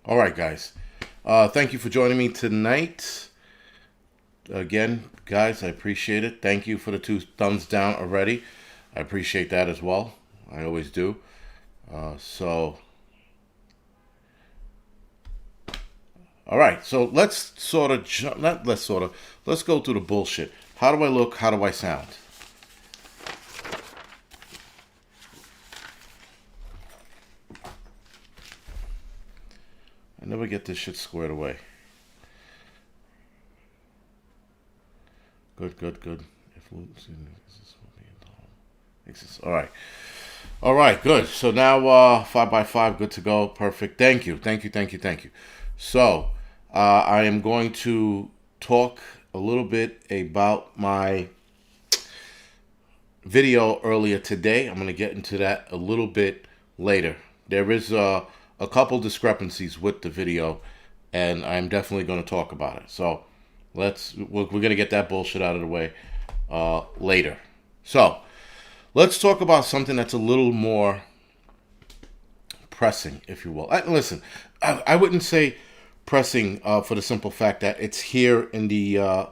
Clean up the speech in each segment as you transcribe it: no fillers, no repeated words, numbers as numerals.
All right, guys. Thank you for joining me tonight. Again, guys, I appreciate it. Thank you for the 2 thumbs down already. I appreciate that as well. I always do. All right. So let's sort of, not let's sort of, let's go through the bullshit. How do I look? How do I sound? I never get this shit squared away. Good, good, good. All right. All right, good. So now 5x5, good to go. Perfect. Thank you. Thank you, thank you, thank you. So I am going to talk a little bit about my video earlier today. I'm going to get into that a little bit later. There is a couple discrepancies with the video, and I'm definitely going to talk about it. So we're going to get that bullshit out of the way later. So let's talk about something that's a little more pressing, if you will. Listen, I wouldn't say pressing for the simple fact that it's here in the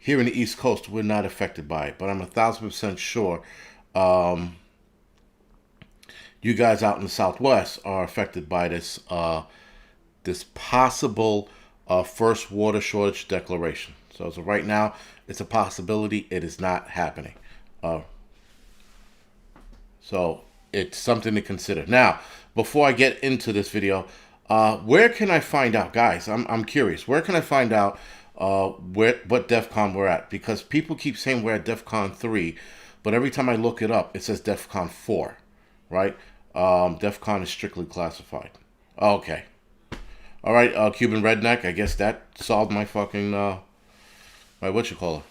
East Coast. We're not affected by it, but I'm 1,000% sure you guys out in the Southwest are affected by this possible first water shortage declaration. So as of right now, it's a possibility. It is not happening. So it's something to consider. Now, before I get into this video, where can I find out, guys? I'm curious. Where can I find out what DEFCON we're at? Because people keep saying we're at DEFCON 3, but every time I look it up, it says DEFCON 4, right? DEFCON is strictly classified. Okay. All right, Cuban Redneck. I guess that solved my fucking my whatchamacallit.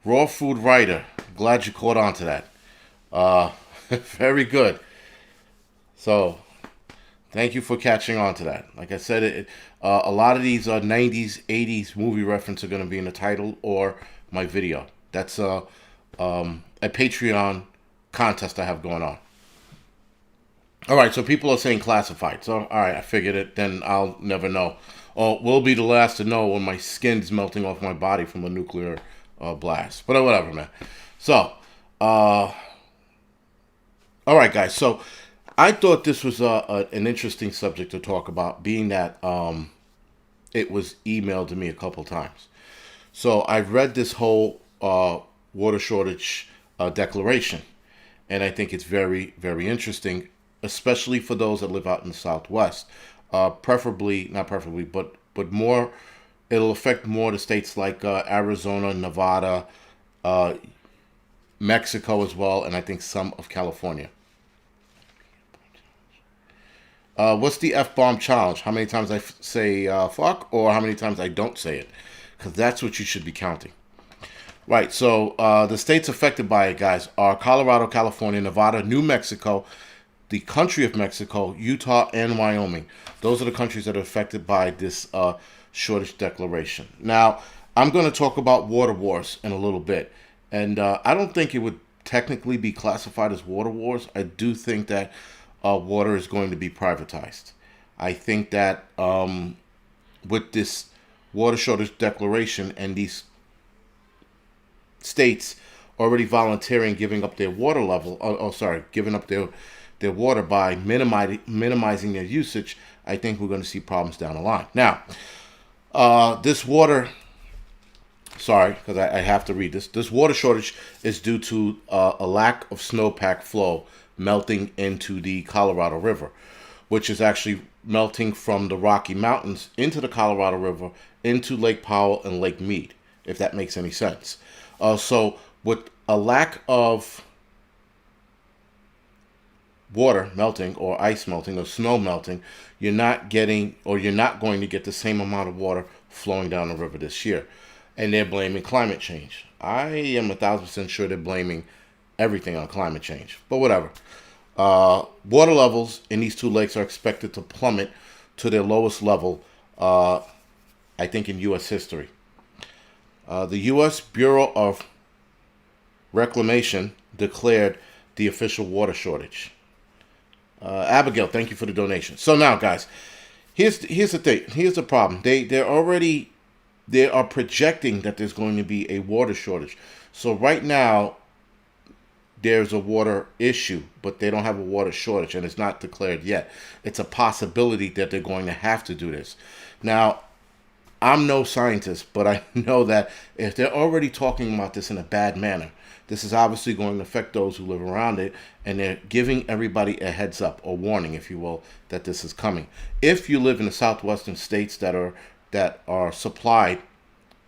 Raw Food Writer. Glad you caught on to that. Very good. So, thank you for catching on to that. Like I said, a lot of these 90s, 80s movie reference are going to be in the title or my video. That's a Patreon contest I have going on. All right, so people are saying classified. So, all right, I figured it. Then I'll never know. Or we'll be the last to know when my skin's melting off my body from a nuclear blast. But whatever, man. So, all right, guys. So, I thought this was an interesting subject to talk about, being that it was emailed to me a couple times. So, I've read this whole water shortage declaration, and I think it's very, very interesting, especially for those that live out in the Southwest. Preferably, not preferably, but more, it'll affect more the states like Arizona, Nevada, Mexico as well, and I think some of California. What's the F-bomb challenge? How many times I say fuck, or how many times I don't say it? Because that's what you should be counting. Right, so the states affected by it, guys, are Colorado, California, Nevada, New Mexico, the country of Mexico, Utah, and Wyoming. Those are the countries that are affected by this shortage declaration. Now, I'm going to talk about water wars in a little bit. And I don't think it would technically be classified as water wars. I do think that water is going to be privatized. I think that with this water shortage declaration and these states already volunteering giving up their water level, giving up their water by minimizing their usage, I think we're going to see problems down the line. Now, this water, because I have to read this. This water shortage is due to a lack of snowpack flow melting into the Colorado River, which is actually melting from the Rocky Mountains into the Colorado River, into Lake Powell and Lake Mead, if that makes any sense. So with a lack of water melting or ice melting or snow melting, you're not going to get the same amount of water flowing down the river this year. And they're blaming climate change. I am 1,000% sure they're blaming everything on climate change. But whatever. Water levels in these two lakes are expected to plummet to their lowest level, I think, in U.S. history. The U.S. Bureau of Reclamation declared the official water shortage. Abigail, thank you for the donation. So now, guys, here's the thing. Here's the problem. They are projecting that there's going to be a water shortage. So right now there's a water issue, but they don't have a water shortage, and it's not declared yet. It's a possibility that they're going to have to do this. Now, I'm no scientist, but I know that if they're already talking about this in a bad manner, this is obviously going to affect those who live around it, and they're giving everybody a heads up, or warning, if you will, that this is coming. If you live in the southwestern states that are supplied,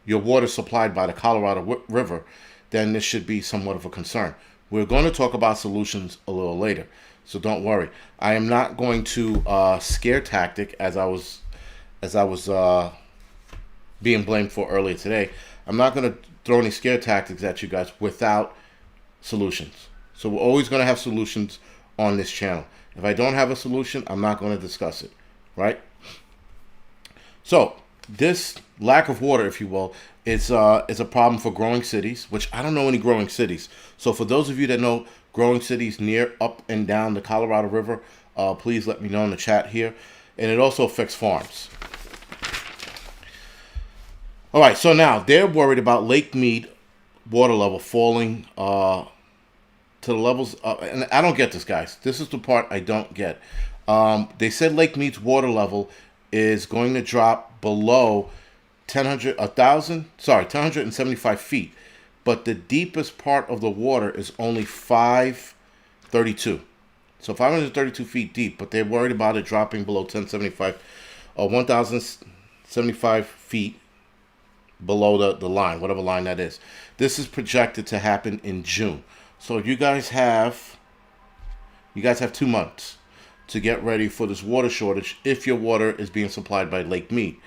your water supplied by the Colorado River, then this should be somewhat of a concern. We're going to talk about solutions a little later, so don't worry. I am not going to scare tactic as I was being blamed for earlier today. I'm not going to throw any scare tactics at you guys without solutions. So we're always going to have solutions on this channel. If I don't have a solution, I'm not going to discuss it, right? So this lack of water, if you will, is a problem for growing cities, which I don't know any growing cities. So for those of you that know growing cities near, up, and down the Colorado River, please let me know in the chat here. And it also affects farms. All right, so now they're worried about Lake Mead water level falling to the levels, and I don't get this, guys. This is the part I don't get. They said Lake Mead's water level is going to drop below 1,075 feet, but the deepest part of the water is only 532. So 532 feet deep, but they're worried about it dropping below 1,075 or 1,075 feet below the line, whatever line that is. This is projected to happen in June. So you guys have 2 months to get ready for this water shortage if your water is being supplied by Lake Mead.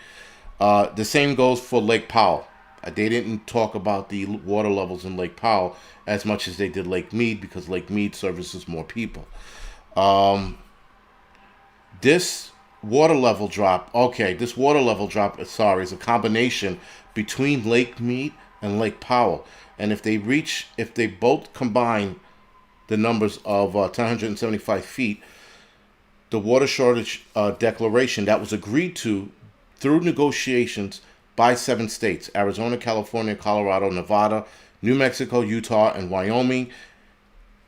The same goes for Lake Powell. They didn't talk about the water levels in Lake Powell as much as they did Lake Mead, because Lake Mead services more people. This water level drop, is a combination between Lake Mead and Lake Powell. And if they both combine the numbers of 1,075 feet, the water shortage declaration that was agreed to through negotiations by 7 states: Arizona, California, Colorado, Nevada, New Mexico, Utah, and Wyoming.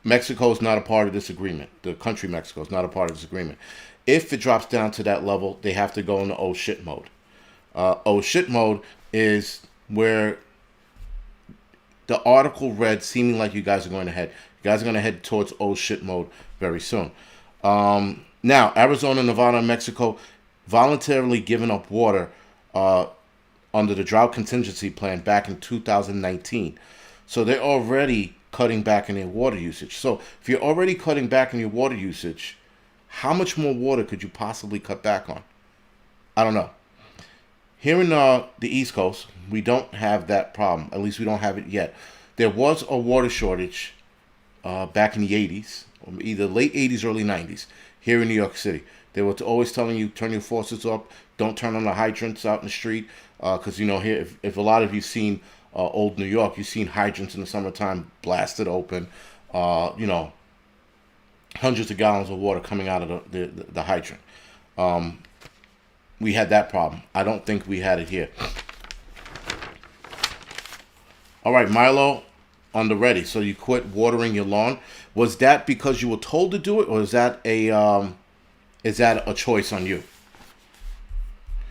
Mexico is not a part of this agreement. The country Mexico is not a part of this agreement. If it drops down to that level, they have to go into oh shit mode. Oh shit mode is where the article read, seeming like you guys are going to head. You guys are going to head towards oh shit mode very soon. Now, Arizona, Nevada, and Mexico voluntarily given up water under the drought contingency plan back in 2019. So they're already cutting back in their water usage. So if you're already cutting back in your water usage, how much more water could you possibly cut back on? I don't know. Here in the East Coast, we don't have that problem. At least we don't have it yet. There was a water shortage back in the 80s, or either late 80s, early 90s, here in New York City. They were always telling you, turn your faucets up, don't turn on the hydrants out in the street. Because, here, if a lot of you've seen old New York, you've seen hydrants in the summertime blasted open, hundreds of gallons of water coming out of the hydrant. We had that problem. I don't think we had it here. All right, Milo on the ready. So you quit watering your lawn. Was that because you were told to do it, or is that a choice on you?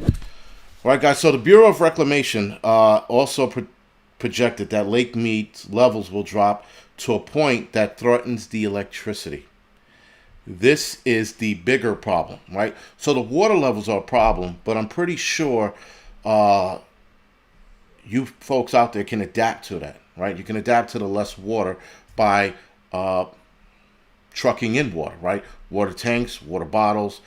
All right, guys. So the Bureau of Reclamation also projected that Lake Mead's levels will drop to a point that threatens the electricity. This is the bigger problem, right? So the water levels are a problem, but I'm pretty sure you folks out there can adapt to that, right? You can adapt to the less water by trucking in water, right? Water tanks, water bottles,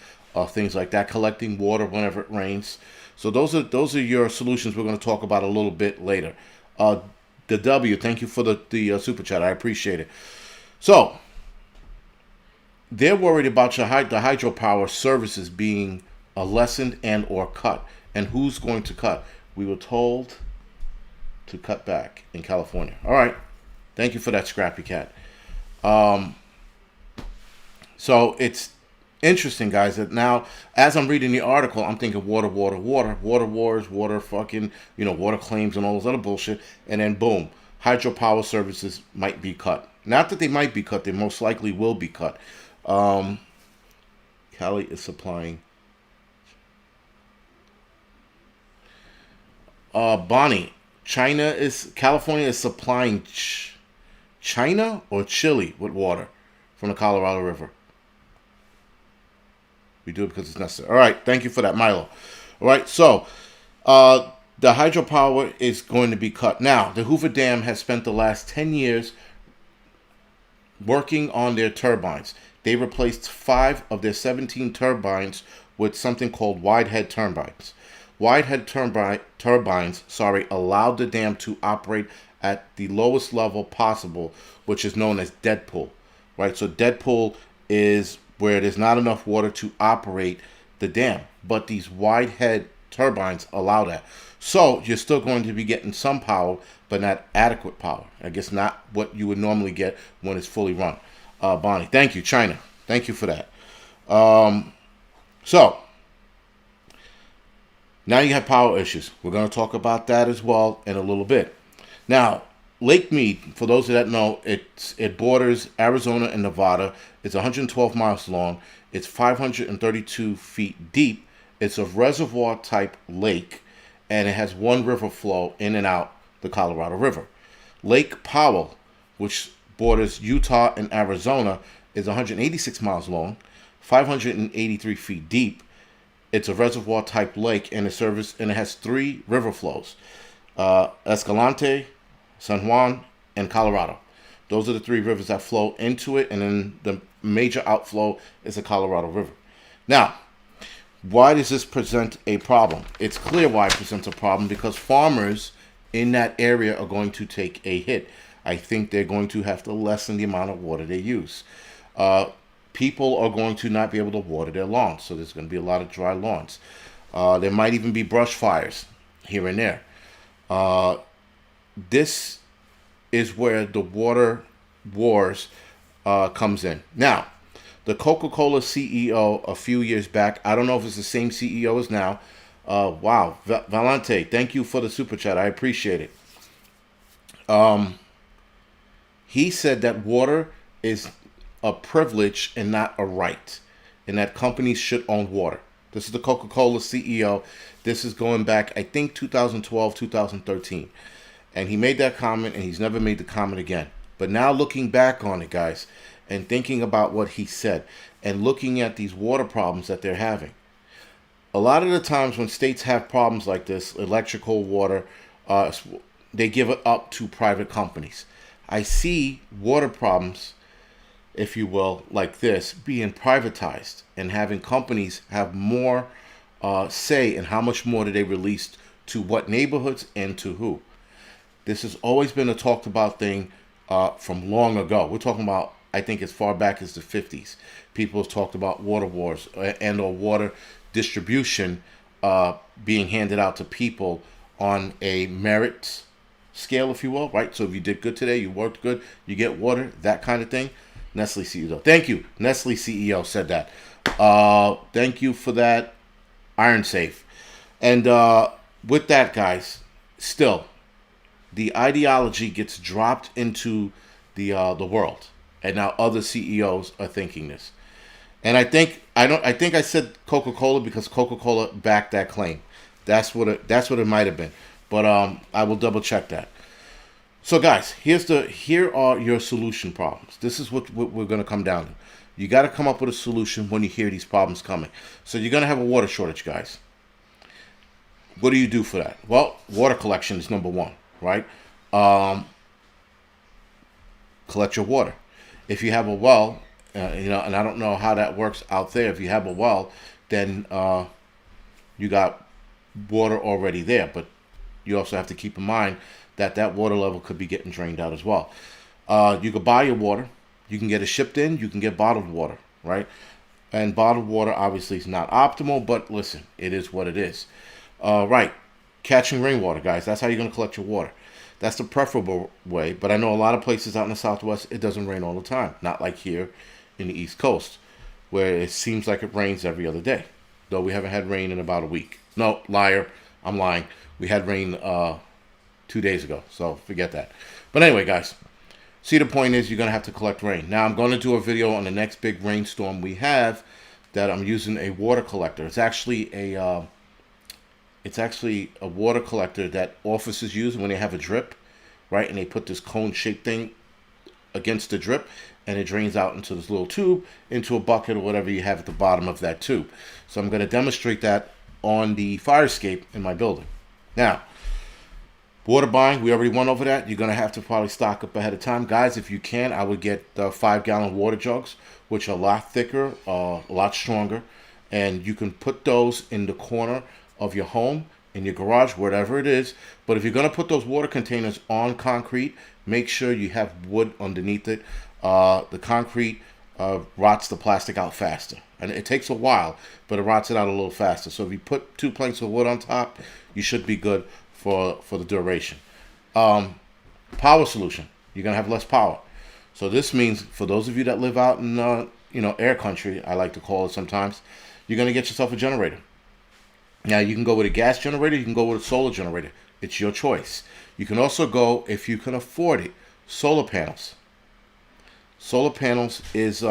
things like that, collecting water whenever it rains. So those are your solutions we're going to talk about a little bit later. The W, thank you for the super chat. I appreciate it. So they're worried about the hydropower services being lessened and or cut. And who's going to cut? We were told to cut back in California. All right. Thank you for that, Scrappy Cat. So interesting, guys, that now, as I'm reading the article, I'm thinking water, water, water, water wars, water fucking, water claims and all this other bullshit. And then boom, hydropower services might be cut. Not that they might be cut, they most likely will be cut. Um, Cali is supplying. Bonnie, California is supplying China or Chile with water from the Colorado River. We do it because it's necessary. All right, thank you for that, Milo. All right, so the hydropower is going to be cut. Now, the Hoover Dam has spent the last 10 years working on their turbines. They replaced 5 of their 17 turbines with something called wide head turbines. Wide head turbines allowed the dam to operate at the lowest level possible, which is known as dead pull. Right, so dead pull is where there's not enough water to operate the dam, but these wide head turbines allow that. So you're still going to be getting some power, but not adequate power. I guess not what you would normally get when it's fully run. Bonnie, thank you, China. Thank you for that. So now you have power issues. We're going to talk about that as well in a little bit. Now, Lake Mead, for those that know, it borders Arizona and Nevada. It's 112 miles long. It's 532 feet deep. It's a reservoir-type lake, and it has one river flow in and out the Colorado River. Lake Powell, which borders Utah and Arizona, is 186 miles long, 583 feet deep. It's a reservoir-type lake, and it has 3 river flows: Escalante, San Juan, and Colorado. Those are the 3 rivers that flow into it, and then the major outflow is the Colorado River. Now, why does this present a problem? It's clear why it presents a problem, because farmers in that area are going to take a hit. I think they're going to have to lessen the amount of water they use. People are going to not be able to water their lawns, so there's going to be a lot of dry lawns. There might even be brush fires here and there. This is where the water wars comes in. Now, the Coca-Cola CEO a few years back, I don't know if it's the same CEO as now. Wow, Valente, thank you for the super chat. I appreciate it. He said that water is a privilege and not a right, and that companies should own water. This is the Coca-Cola CEO. This is going back, I think, 2012, 2013. And he made that comment, and he's never made the comment again. But now looking back on it, guys, and thinking about what he said, and looking at these water problems that they're having, a lot of the times when states have problems like this, electrical, water, they give it up to private companies. I see water problems, if you will, like this, being privatized and having companies have more say in how much more do they release to what neighborhoods and to who. This has always been a talked about thing from long ago. We're talking about, I think, as far back as the 50s. People have talked about water wars and or water distribution being handed out to people on a merit scale, if you will, right? So if you did good today, you worked good, you get water, that kind of thing. Nestle CEO. Thank you. Nestle CEO said that. Thank you for that. Iron Safe. And with that, guys, still, the ideology gets dropped into the world, and now other CEOs are thinking this. And I think I said Coca-Cola because Coca-Cola backed that claim. That's what it might have been, but I will double check that. So guys, here are your solution problems. This is what we're going to come down to. You got to come up with a solution when you hear these problems coming. So you're going to have a water shortage, guys. What do you do for that? Well, water collection is number one, right? Collect your water. If you have a well, and I don't know how that works out there. If you have a well, then you got water already there. But you also have to keep in mind that water level could be getting drained out as well. You could buy your water. You can get it shipped in. You can get bottled water, right? And bottled water obviously is not optimal, but listen, it is what it is. Right, catching rainwater, guys. That's how you're going to collect your water. That's the preferable way, but I know a lot of places out in the Southwest, it doesn't rain all the time. Not like here in the East Coast. where it seems like it rains every other day, though we haven't had rain in about a week. No, liar, I'm lying. We had rain 2 days ago, so forget that. But anyway, guys, see, the point is you're going to have to collect rain. Now, I'm going to do a video on the next big rainstorm we have that I'm using a water collector. It's actually a water collector that officers use when they have a drip, right? And they put this cone-shaped thing against the drip, and it drains out into this little tube, into a bucket or whatever you have at the bottom of that tube. So I'm going to demonstrate that on the fire escape in my building. Now, water buying, we already went over that. You're going to have to probably stock up ahead of time. Guys, if you can, I would get 5-gallon water jugs, which are a lot thicker, a lot stronger. And you can put those in the corner of your home, in your garage, whatever it is. But if you're going to put those water containers on concrete, make sure you have wood underneath it. The concrete rots the plastic out faster. And it takes a while, but it rots it out a little faster. So if you put 2 planks of wood on top, you should be good for the duration. Power solution. You're going to have less power. So this means for those of you that live out in air country, I like to call it sometimes, you're going to get yourself a generator. Now, you can go with a gas generator. You can go with a solar generator. It's your choice. You can also go, if you can afford it, solar panels. Solar panels is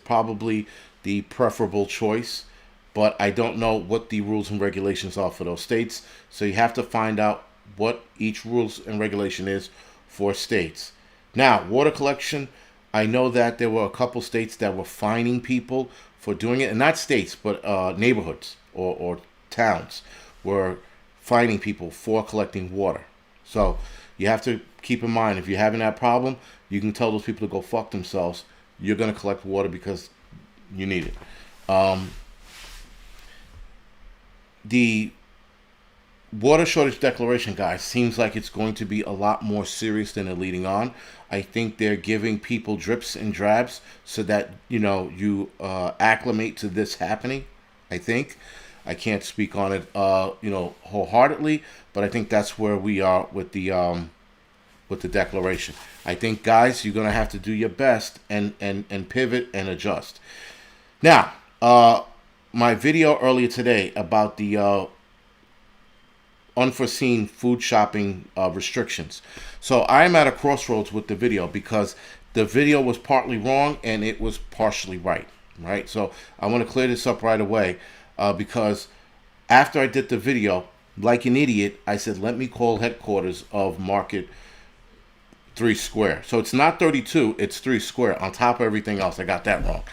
probably the preferable choice, but I don't know what the rules and regulations are for those states. So you have to find out what each rules and regulation is for states. Now, water collection, I know that there were a couple states that were fining people for doing it, and not states, but neighborhoods or towns were fining people for collecting water. So you have to keep in mind, if you're having that problem, you can tell those people to go fuck themselves. You're going to collect water because you need it. The water shortage declaration, guys, seems like it's going to be a lot more serious than they're leading on. I think they're giving people drips and drabs so that, you acclimate to this happening, I think. I can't speak on it, wholeheartedly, but I think that's where we are with the declaration. I think, guys, you're gonna have to do your best and pivot and adjust. Now, my video earlier today about the unforeseen food shopping restrictions. So I'm at a crossroads with the video because the video was partly wrong and it was partially right. Right. So I want to clear this up right away. Because after I did the video, like an idiot, I said, let me call headquarters of Market 3 Square. So it's not 32, it's 3 Square on top of everything else. I got that wrong.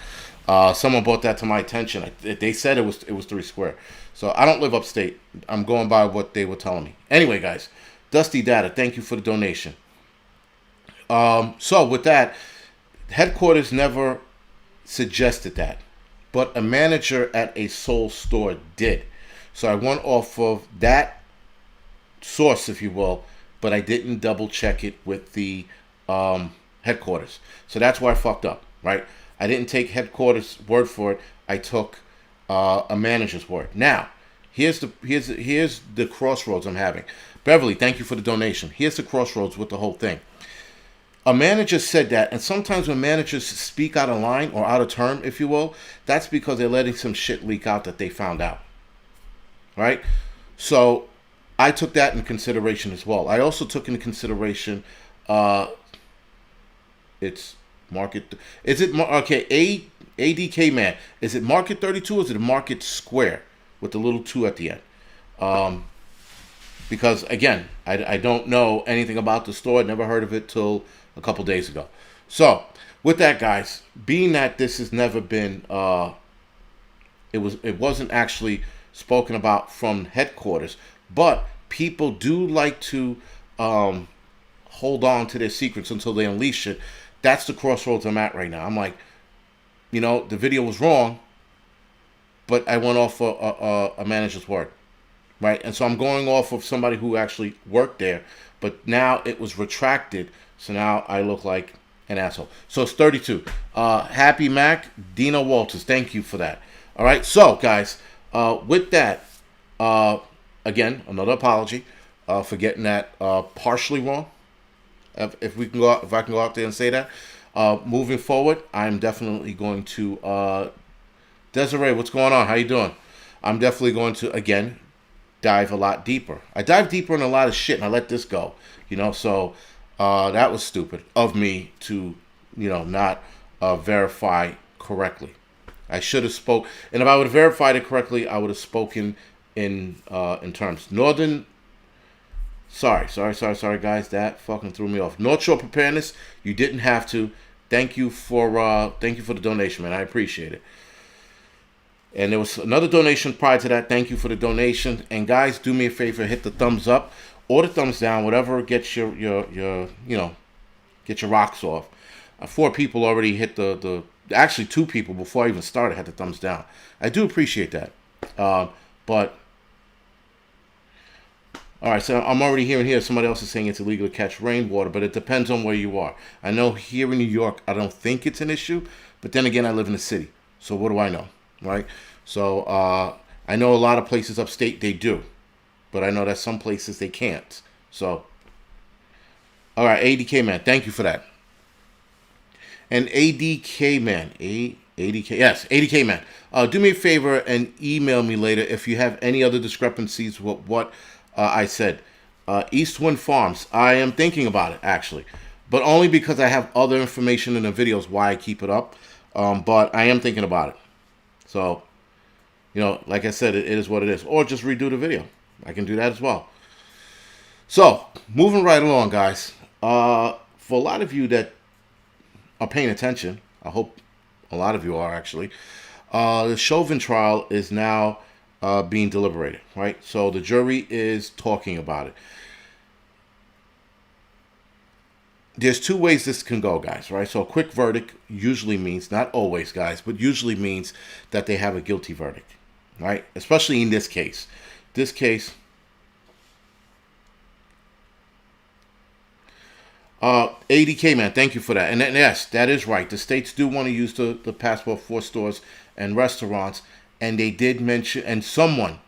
Someone brought that to my attention. They said it was 3 Square. So I don't live upstate. I'm going by what they were telling me. Anyway, guys, Dusty Data, thank you for the donation. So with that, headquarters never suggested that. But a manager at a Soul store did. So I went off of that source, if you will, but I didn't double check it with the headquarters. So that's why I fucked up, right? I didn't take headquarters word for it. I took a manager's word. Now, here's the crossroads I'm having. Beverly, thank you for the donation. Here's the crossroads with the whole thing. A manager said that, and sometimes when managers speak out of line or out of term, if you will, that's because they're letting some shit leak out that they found out, right? So I took that in consideration as well. I also took into consideration, it's Market, is it, okay, ADK man, is it Market 32 or is it Market Square with the little 2 at the end? Because, again, I don't know anything about the store. I never heard of it till a couple days ago. So, with that, guys, being that this has never been, it wasn't actually spoken about from headquarters, but people do like to hold on to their secrets until they unleash it. That's the crossroads I'm at right now. I'm like, the video was wrong, but I went off a manager's word. Right, and so I'm going off of somebody who actually worked there, but now it was retracted, so now I look like an asshole. So it's 32. Happy Mac, Dina Walters, thank you for that. All right, so guys, with that, again, another apology for getting that partially wrong. If I can go out there and say that. Moving forward, I'm definitely going to Desiree, what's going on? How you doing? I'm definitely going to, again, dive a lot deeper. I dive deeper in a lot of shit, and I let this go. So that was stupid of me to, not verify correctly. I should have spoke, and if I would have verified it correctly, I would have spoken in terms. Sorry, guys. That fucking threw me off. North Shore Preparedness, you didn't have to. Thank you for the donation, man. I appreciate it. And there was another donation prior to that. Thank you for the donation. And guys, do me a favor, hit the thumbs up or the thumbs down, whatever gets your get your rocks off. 4 people already hit actually 2 people before I even started had the thumbs down. I do appreciate that. But all right, so I'm already hearing here somebody else is saying it's illegal to catch rainwater, but it depends on where you are. I know here in New York, I don't think it's an issue, but then again, I live in the city, so what do I know, right? So I know a lot of places upstate they do, but I know that some places they can't. So, all right, ADK man, thank you for that. And ADK man, ADK man, do me a favor and email me later if you have any other discrepancies with what I said. Eastwind Farms, I am thinking about it actually, but only because I have other information in the videos why I keep it up. But I am thinking about it. So, like I said, it is what it is. Or just redo the video. I can do that as well. So, moving right along, guys. For a lot of you that are paying attention, I hope a lot of you are actually, the Chauvin trial is now being deliberated, right? So the jury is talking about it. There's 2 ways this can go, guys, right? So a quick verdict usually means, not always, guys, but usually means that they have a guilty verdict, right? Especially in this case. This case, ADK man, thank you for that. And yes, that is right. The states do want to use the passport for stores and restaurants. And they did mention, and someone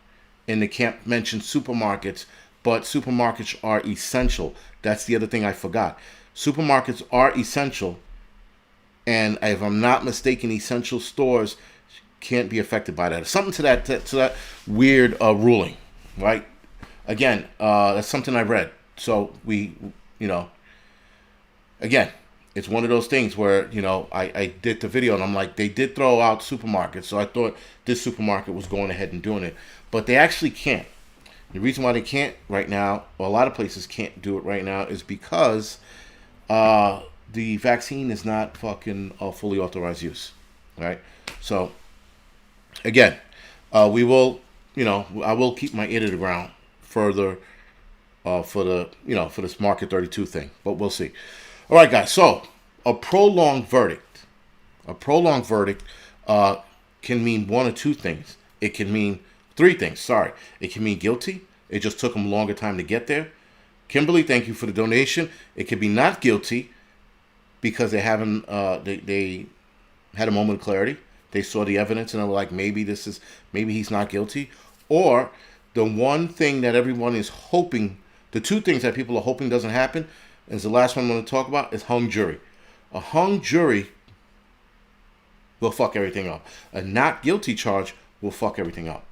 in the camp mentioned supermarkets, but supermarkets are essential. That's the other thing I forgot. Supermarkets are essential, and if I'm not mistaken, essential stores can't be affected by that. Something to that weird ruling, right? Again, that's something I read. So again, it's one of those things where, I did the video and I'm like, they did throw out supermarkets. So I thought this supermarket was going ahead and doing it. But they actually can't. The reason why they can't right now, or a lot of places can't do it right now, is because the vaccine is not fucking fully authorized use. Right? So, again, we will, I will keep my ear to the ground further for this Market 32 thing. But we'll see. All right, guys, so a prolonged verdict can mean 1 or 2 things. It can mean 3 things, sorry. It can mean guilty. It just took them a longer time to get there. Kimberly, thank you for the donation. It could be not guilty because they haven't, they had a moment of clarity. They saw the evidence and they were like, maybe he's not guilty. Or the one thing that everyone is hoping, the 2 things that people are hoping doesn't happen, is the last one I'm going to talk about, is hung jury. A hung jury will fuck everything up. A not guilty charge will fuck everything up.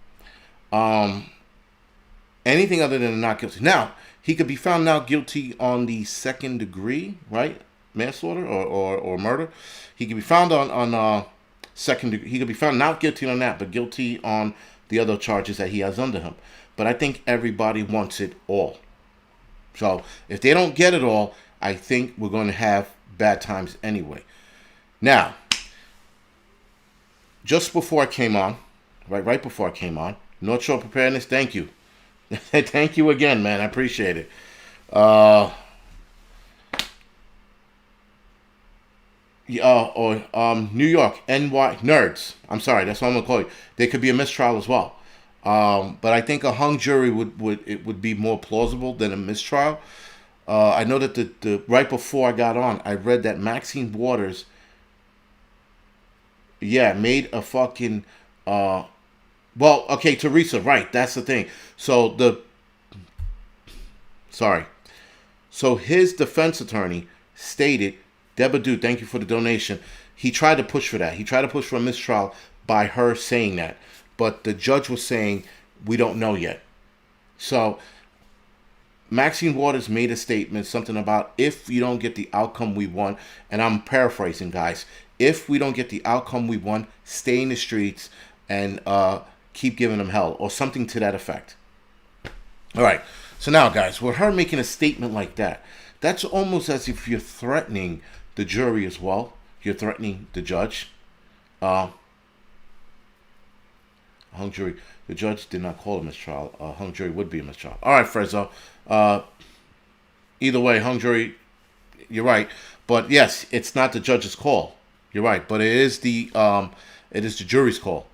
Anything other than a not guilty. Now, he could be found not guilty on the 2nd degree, right? Manslaughter or murder. He could be found on 2nd degree. He could be found not guilty on that, but guilty on the other charges that he has under him. But I think everybody wants it all. So if they don't get it all, I think we're going to have bad times anyway. Now, just before I came on, right before I came on, North Shore Preparedness, thank you. Thank you again, man. I appreciate it. New York, NY, nerds. I'm sorry, that's what I'm going to call you. There could be a mistrial as well. But I think a hung jury would be more plausible than a mistrial. I know that the right before I got on, I read that Maxine Waters, made a fucking Teresa, right? That's the thing. So his defense attorney stated, Debadu, thank you for the donation. He tried to push for that. He tried to push for a mistrial by her saying that. But the judge was saying, we don't know yet. So Maxine Waters made a statement, something about if you don't get the outcome we want, and I'm paraphrasing, guys, if we don't get the outcome we want, stay in the streets and keep giving them hell, or something to that effect. All right. So now, guys, with her making a statement like that, that's almost as if you're threatening the jury as well. You're threatening the judge. Hung jury. The judge did not call a mistrial. Hung jury would be a mistrial. All right, Frezzo. Either way, hung jury, you're right. But yes, it's not the judge's call. You're right. But it is the jury's call.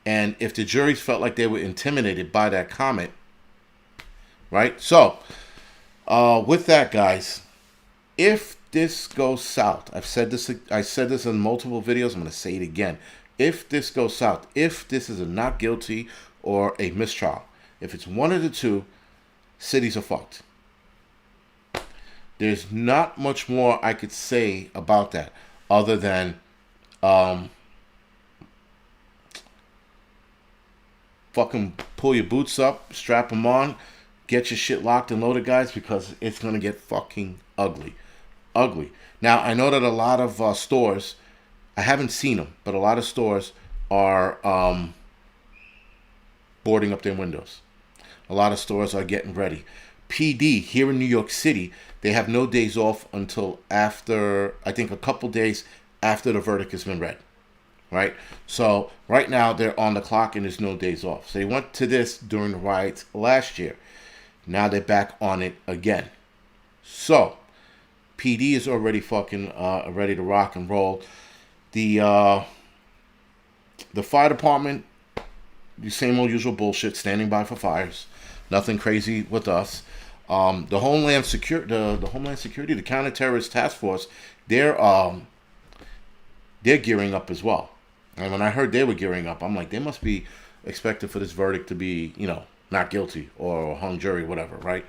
And if the jury felt like they were intimidated by that comment, right? So, with that, guys, if this goes south, I said this in multiple videos, I'm going to say it again. If this goes south, if this is a not guilty or a mistrial, if it's one of the two, cities are fucked. There's not much more I could say about that other than fucking pull your boots up, strap them on, get your shit locked and loaded, guys, because it's going to get fucking ugly. Ugly. Now, I know that a lot of stores, I haven't seen them, but a lot of stores are boarding up their windows. A lot of stores are getting ready. PD here in New York City, they have no days off until after, I think a couple days after the verdict has been read. Right? So right now they're on the clock and there's no days off. So they went to this during the riots last year. Now they're back on it again. So PD is already fucking ready to rock and roll. The fire department, the same old usual bullshit, standing by for fires. Nothing crazy with us. The Homeland Security, the Counterterrorist Task Force, they're gearing up as well. And when I heard they were gearing up, I'm like, they must be expected for this verdict to be, not guilty or hung jury, whatever, right?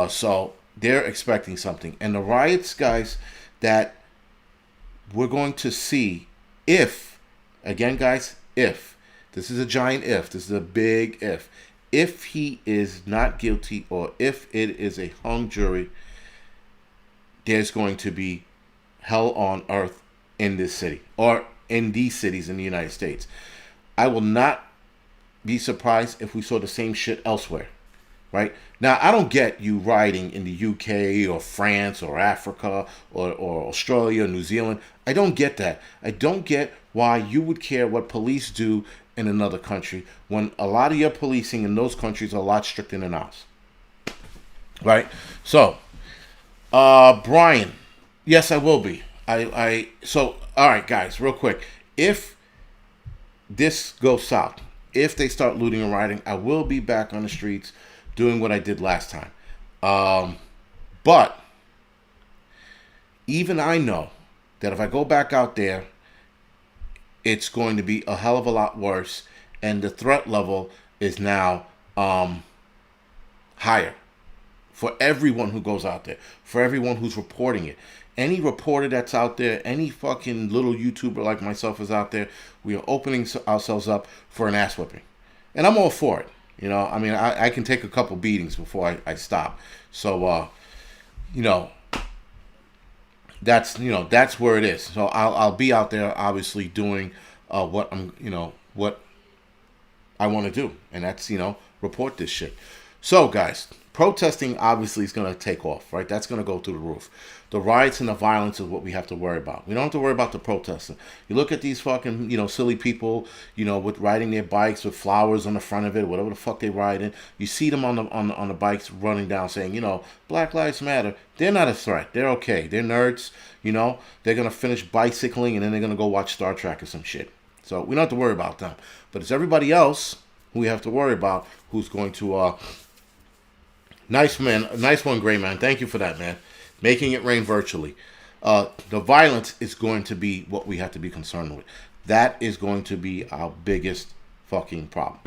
So they're expecting something. And the riots, guys, that we're going to see if, again, guys, if, this is a giant if, this is a big if he is not guilty or if it is a hung jury, there's going to be hell on earth in this city or in these cities in the United States. I will not be surprised if we saw the same shit elsewhere, right? Now, I don't get you rioting in the UK or France or Africa or Australia or New Zealand. I don't get that. I don't get why you would care what police do in another country when a lot of your policing in those countries are a lot stricter than ours, right? So, Brian, yes, I will be. So, all right, guys, real quick. If this goes south, if they start looting and rioting, I will be back on the streets doing what I did last time. But even I know that if I go back out there, it's going to be a hell of a lot worse, and the threat level is now higher for everyone who goes out there, for everyone who's reporting it. Any reporter that's out there, any fucking little YouTuber like myself is out there, we are opening ourselves up for an ass whipping. And I'm all for it. I mean, I can take a couple beatings before I stop. So, that's where it is. So I'll be out there, obviously, doing what I want to do. And that's, report this shit. So, guys, protesting obviously is going to take off, right? That's going to go through the roof. The riots and the violence is what we have to worry about. We don't have to worry about the protesting. You look at these fucking, silly people, with riding their bikes with flowers on the front of it, whatever the fuck they ride in. You see them on the bikes running down saying, Black Lives Matter. They're not a threat. They're okay. They're nerds. They're going to finish bicycling and then they're going to go watch Star Trek or some shit. So we don't have to worry about them. But it's everybody else who we have to worry about who's going to... Nice one, Gray Man. Thank you for that, man. Making it rain virtually. The violence is going to be what we have to be concerned with. That is going to be our biggest fucking problem.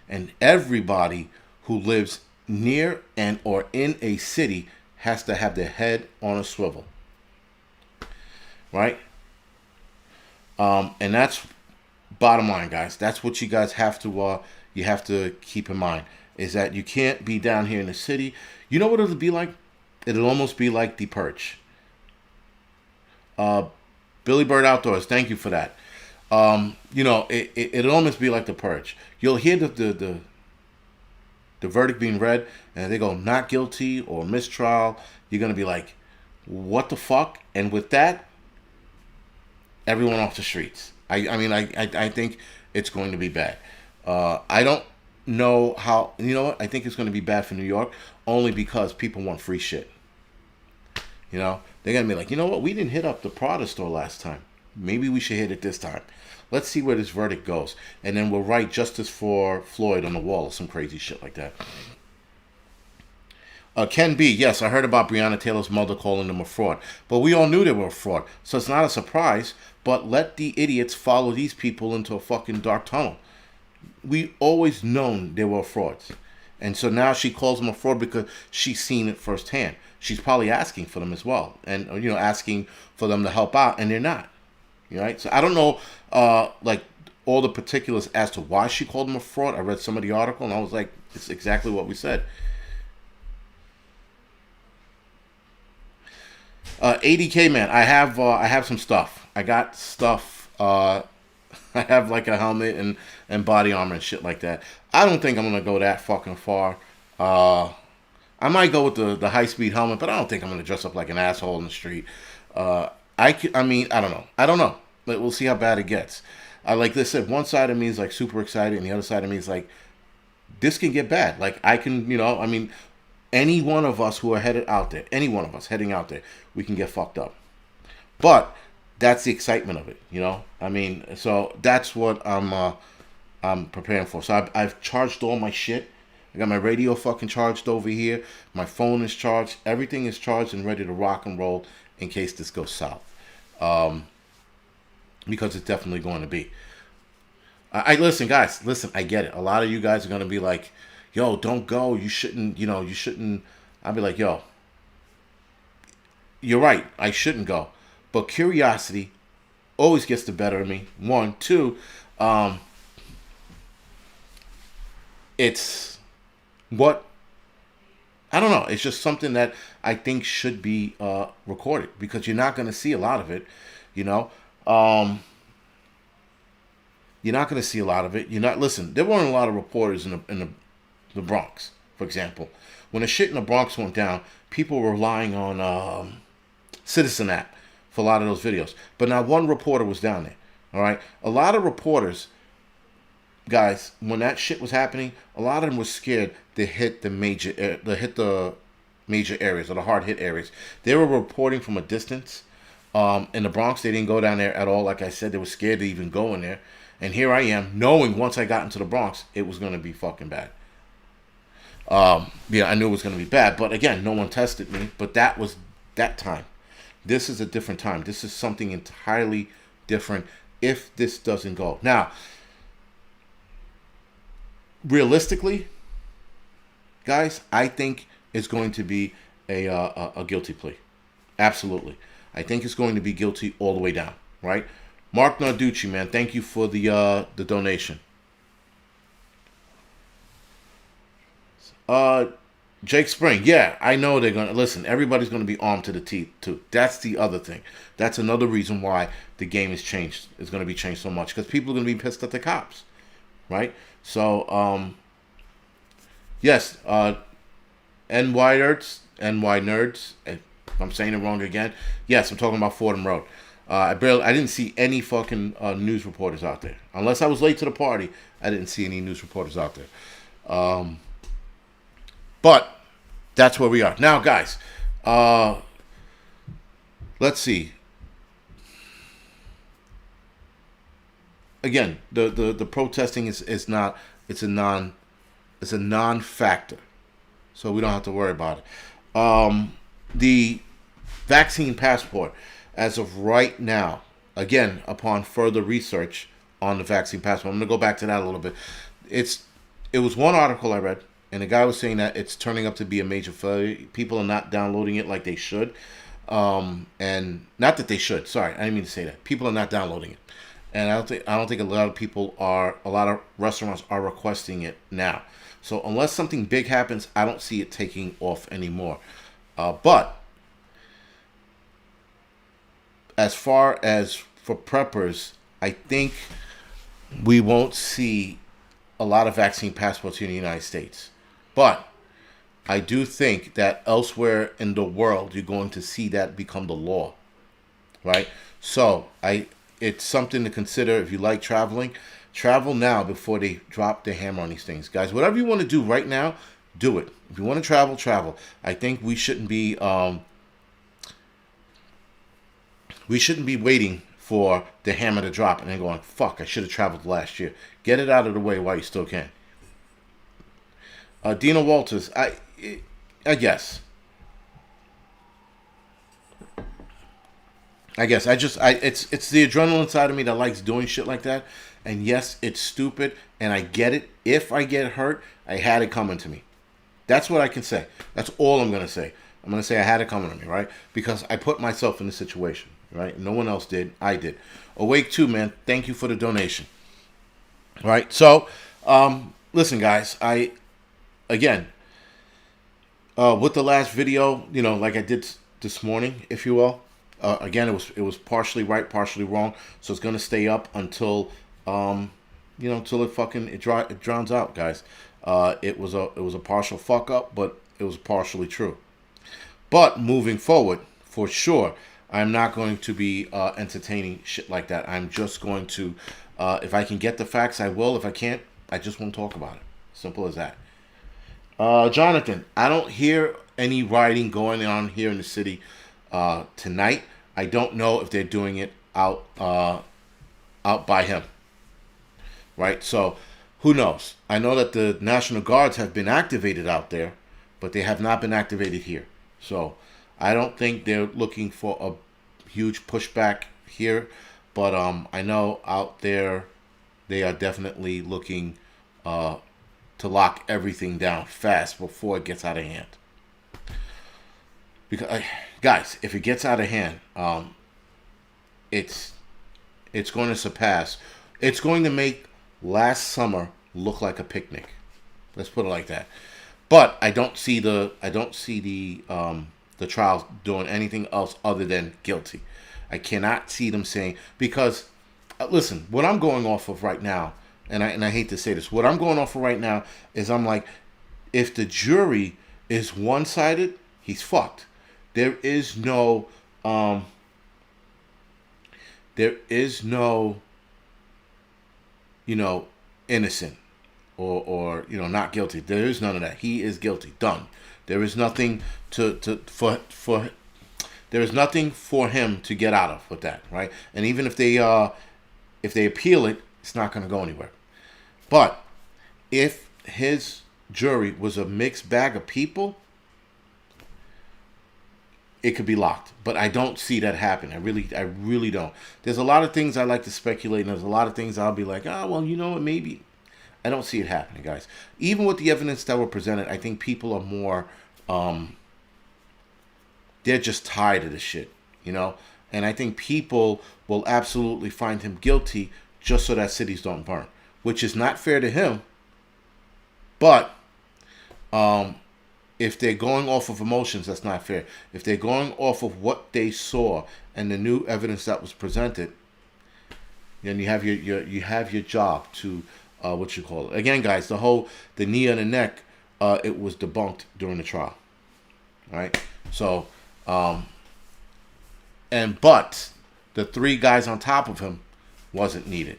And everybody who lives near and or in a city has to have their head on a swivel. Right? And that's bottom line, guys, that's what you have to keep in mind is that you can't be down here in the city. You know what it'll be like? It'll almost be like The Purge. Uh, Billy Bird Outdoors, thank you for that. It'll almost be like The Purge. You'll hear the verdict being read, and they go not guilty or mistrial. You're gonna be like, what the fuck? And with that, everyone off the streets. I think it's going to be bad. I don't know how. You know what? I think it's going to be bad for New York only because people want free shit. They're gonna be like, you know what? We didn't hit up the Prada store last time. Maybe we should hit it this time. Let's see where this verdict goes, and then we'll write justice for Floyd on the wall or some crazy shit like that. Ken B, yes, I heard about Breonna Taylor's mother calling them a fraud. But we all knew they were a fraud, so it's not a surprise. But let the idiots follow these people into a fucking dark tunnel. We always known they were frauds. And so now she calls them a fraud because she's seen it firsthand. She's probably asking for them as well. And, asking for them to help out, and they're not. Right? So I don't know, all the particulars as to why she called them a fraud. I read some of the article, and I was like, it's exactly what we said. ADK man, I have some stuff. I got stuff. I have like a helmet and body armor and shit like that. I don't think I'm gonna go that fucking far. I might go with the high speed helmet, but I don't think I'm gonna dress up like an asshole in the street. I don't know. But we'll see how bad it gets. Like I said, one side of me is like super excited, and the other side of me is like, this can get bad. Like I can, any one of us who are headed out there, any one of us heading out there, we can get fucked up. But that's the excitement of it, So that's what I'm preparing for. So I've charged all my shit. I got my radio fucking charged over here. My phone is charged. Everything is charged and ready to rock and roll in case this goes south. Because it's definitely going to be. Listen, guys. Listen, I get it. A lot of you guys are going to be like, yo, don't go. You shouldn't, you shouldn't. I'll be like, yo, you're right. I shouldn't go. But curiosity always gets the better of me. One. Two, it's what, I don't know. It's just something that I think should be recorded because you're not going to see a lot of it, You're not going to see a lot of it. Listen, there weren't a lot of reporters in the Bronx, for example. When the shit in the Bronx went down, people were relying on Citizen app for a lot of those videos. But not one reporter was down there. All right? A lot of reporters, guys, when that shit was happening, a lot of them were scared to hit the major areas or the hard hit areas. They were reporting from a distance. In the Bronx, they didn't go down there at all. Like I said, they were scared to even go in there. And here I am, knowing once I got into the Bronx, it was going to be fucking bad. I knew it was going to be bad. But again, no one tested me. But that was that time. This is a different time. This is something entirely different if this doesn't go. Now, realistically, guys, I think it's going to be a guilty plea. Absolutely. I think it's going to be guilty all the way down, right? Mark Narducci, man, thank you for the donation. Jake Spring, yeah, I know they're going to, listen, everybody's going to be armed to the teeth, too. That's the other thing. That's another reason why the game is changed. It's going to be changed so much, because people are going to be pissed at the cops, right? So, yes, NY Nerds, if I'm saying it wrong again, yes, I'm talking about Fordham Road. I didn't see any fucking news reporters out there. Unless I was late to the party, I didn't see any news reporters out there. But that's where we are. Now, guys, let's see. Again, the protesting is not, it's a non-factor. So we don't have to worry about it. The vaccine passport, as of right now, again, upon further research on the vaccine passport, I'm going to go back to that a little bit. It was one article I read, and the guy was saying that it's turning up to be a major failure. People are not downloading it like they should. And not that they should. Sorry, I didn't mean to say that. People are not downloading it. and I don't think a lot of restaurants are requesting it now. So unless something big happens, I don't see it taking off anymore. But as far as for preppers, I think we won't see a lot of vaccine passports here in the United States. But I do think that elsewhere in the world, you're going to see that become the law, right? So it's something to consider if you like traveling. Travel now before they drop the hammer on these things, guys. Whatever you want to do right now, do it. If you want to travel, travel. I think we shouldn't be waiting for the hammer to drop and then going, fuck, I should have traveled last year. Get it out of the way while you still can. Dina Walters, I guess. It's the adrenaline side of me that likes doing shit like that. And yes, it's stupid, and I get it. If I get hurt, I had it coming to me. That's what I can say. That's all I'm going to say. I'm going to say I had it coming to me, right? Because I put myself in the situation, right? No one else did. I did. Awake 2, man. Thank you for the donation. All right? So, listen, guys. Again, with the last video, like I did this morning, if you will, again, it was partially right, partially wrong. So it's going to stay up until, until it drowns out, guys. It was a partial fuck up, but it was partially true. But moving forward, for sure, I'm not going to be entertaining shit like that. I'm just going to, if I can get the facts, I will. If I can't, I just won't talk about it. Simple as that. Jonathan, I don't hear any rioting going on here in the city tonight. I don't know if they're doing it out by him. Right? So, who knows? I know that the National Guards have been activated out there, but they have not been activated here. So, I don't think they're looking for a huge pushback here, but I know out there they are definitely looking to lock everything down fast before it gets out of hand. Because, guys, if it gets out of hand, it's going to surpass. It's going to make last summer look like a picnic. Let's put it like that. But I don't see the trials doing anything else other than guilty. I cannot see them saying, because listen, what I'm going off of right now, and I hate to say this, what I'm going off of right now is I'm like, if the jury is one-sided, he's fucked. There is no innocent or not guilty. There is none of that. He is guilty. Done. There is nothing there is nothing for him to get out of with that, right? And even if they appeal it, it's not going to go anywhere. But if his jury was a mixed bag of people, it could be locked. But I don't see that happen. I really don't. There's a lot of things I like to speculate, and there's a lot of things I'll be like, well, you know what, maybe. I don't see it happening, guys. Even with the evidence that were presented, I think people are more, they're just tired of this shit, And I think people will absolutely find him guilty just so that cities don't burn, which is not fair to him. But if they're going off of emotions, that's not fair. If they're going off of what they saw and the new evidence that was presented, then you have your job to Again, guys, the knee on the neck, it was debunked during the trial. All right, so but the 3 guys on top of him wasn't needed.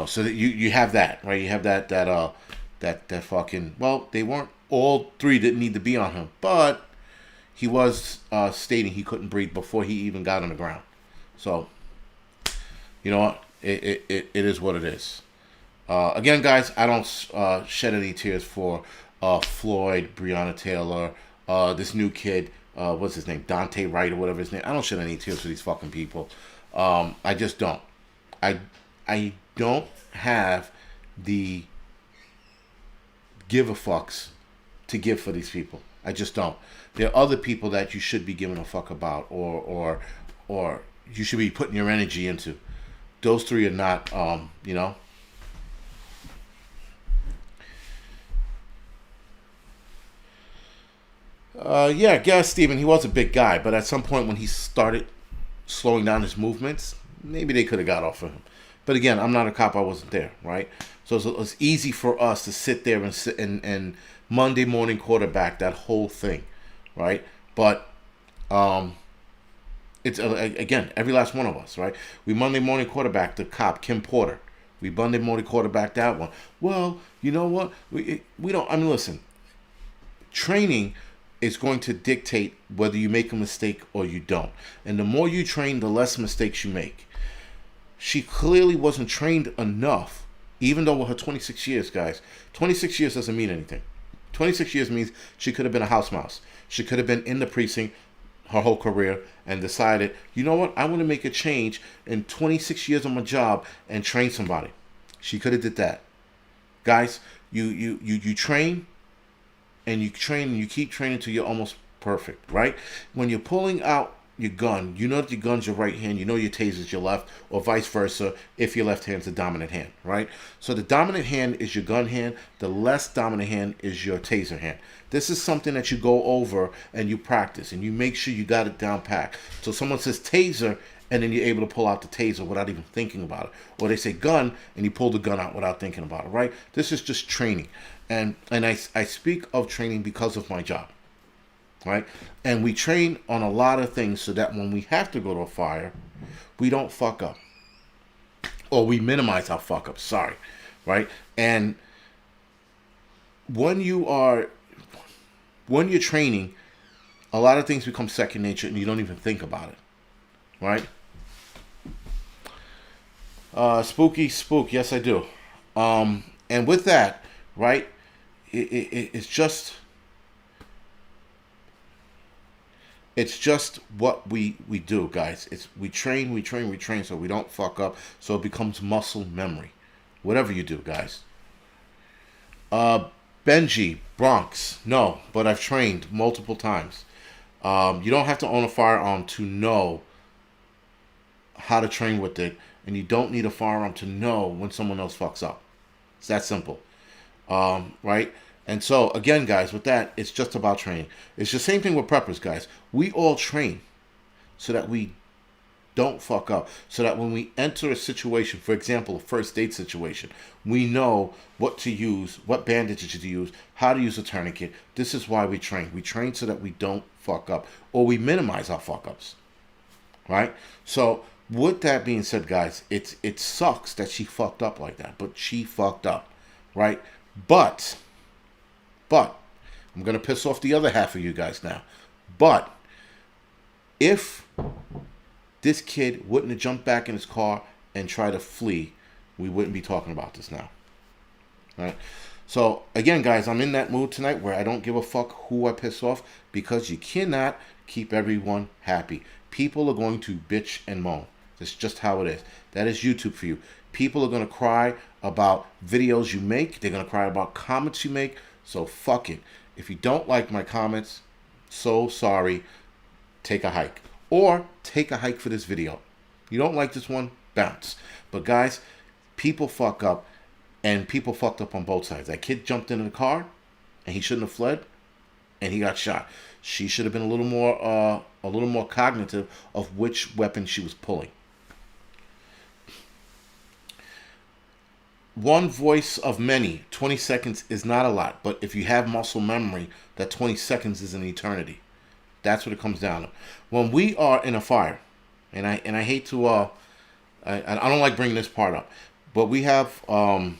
So that you have that, right? You have that fucking, well, they weren't, all 3 didn't need to be on him, but he was stating he couldn't breathe before he even got on the ground. So, you know what? It is what it is. Again, guys, I don't shed any tears for Floyd, Breonna Taylor, this new kid, what's his name, Dante Wright or whatever his name. I don't shed any tears for these fucking people. I just don't. I don't have the give a fucks to give for these people. I just don't. There are other people that you should be giving a fuck about, or you should be putting your energy into. those three are not, Yeah, I guess Steven, he was a big guy, but at some point when he started slowing down his movements, maybe they could have got off of him. But again, I'm not a cop. I wasn't there, right? So it's easy for us to sit there and and Monday morning quarterback that whole thing, right? But it's again every last one of us, right? We Monday morning quarterback the cop Kim Porter. We Monday morning quarterback that one. Well, you know what? We don't. I mean, listen. Training is going to dictate whether you make a mistake or you don't. And the more you train, the less mistakes you make. She clearly wasn't trained enough, even though with her 26 years, guys, 26 years doesn't mean anything. 26 years means she could have been a house mouse. She could have been in the precinct her whole career and decided, you know what, I want to make a change in 26 years on my job and train somebody. She could have did that. Guys, you train and you train and you keep training till you're almost perfect, right? When you're pulling out your gun, you know that your gun's your right hand, you know your taser's your left, or vice versa if your left hand's the dominant hand, right? So the dominant hand is your gun hand, the less dominant hand is your taser hand. This is something that you go over and you practice and you make sure you got it down pat. So someone says taser and then you're able to pull out the taser without even thinking about it. Or they say gun and you pull the gun out without thinking about it, right? This is just training. And I speak of training because of my job, right? And we train on a lot of things so that when we have to go to a fire, we don't fuck up. Or we minimize our fuck up, sorry, right? And when you're training, a lot of things become second nature and you don't even think about it, right? Spooky spook, yes I do. And with that, right, it's just what we do, guys. We train so we don't fuck up, so it becomes muscle memory. Whatever you do, guys. Benji, Bronx, no, but I've trained multiple times. You don't have to own a firearm to know how to train with it, and you don't need a firearm to know when someone else fucks up. It's that simple. Right? And so, again, guys, with that, it's just about training. It's the same thing with preppers, guys. We all train so that we don't fuck up. So that when we enter a situation, for example, a first date situation, we know what to use, what bandages to use, how to use a tourniquet. This is why we train. We train so that we don't fuck up, or we minimize our fuck ups. Right? So, with that being said, guys, it sucks that she fucked up like that, but she fucked up. Right? But, I'm going to piss off the other half of you guys now. But, if this kid wouldn't have jumped back in his car and tried to flee, we wouldn't be talking about this now. Right? So, again, guys, I'm in that mood tonight where I don't give a fuck who I piss off, because you cannot keep everyone happy. People are going to bitch and moan. That's just how it is. That is YouTube for you. People are going to cry about videos you make. They're going to cry about comments you make. So fuck it. If you don't like my comments, so sorry. Take a hike. Or take a hike for this video. You don't like this one? Bounce. But guys, people fuck up. And people fucked up on both sides. That kid jumped into the car and he shouldn't have fled. And he got shot. She should have been a little more cognitive of which weapon she was pulling. One voice of many, 20 seconds is not a lot. But if you have muscle memory, that 20 seconds is an eternity. That's what it comes down to. When we are in a fire, and I hate to, I don't like bringing this part up, but we have something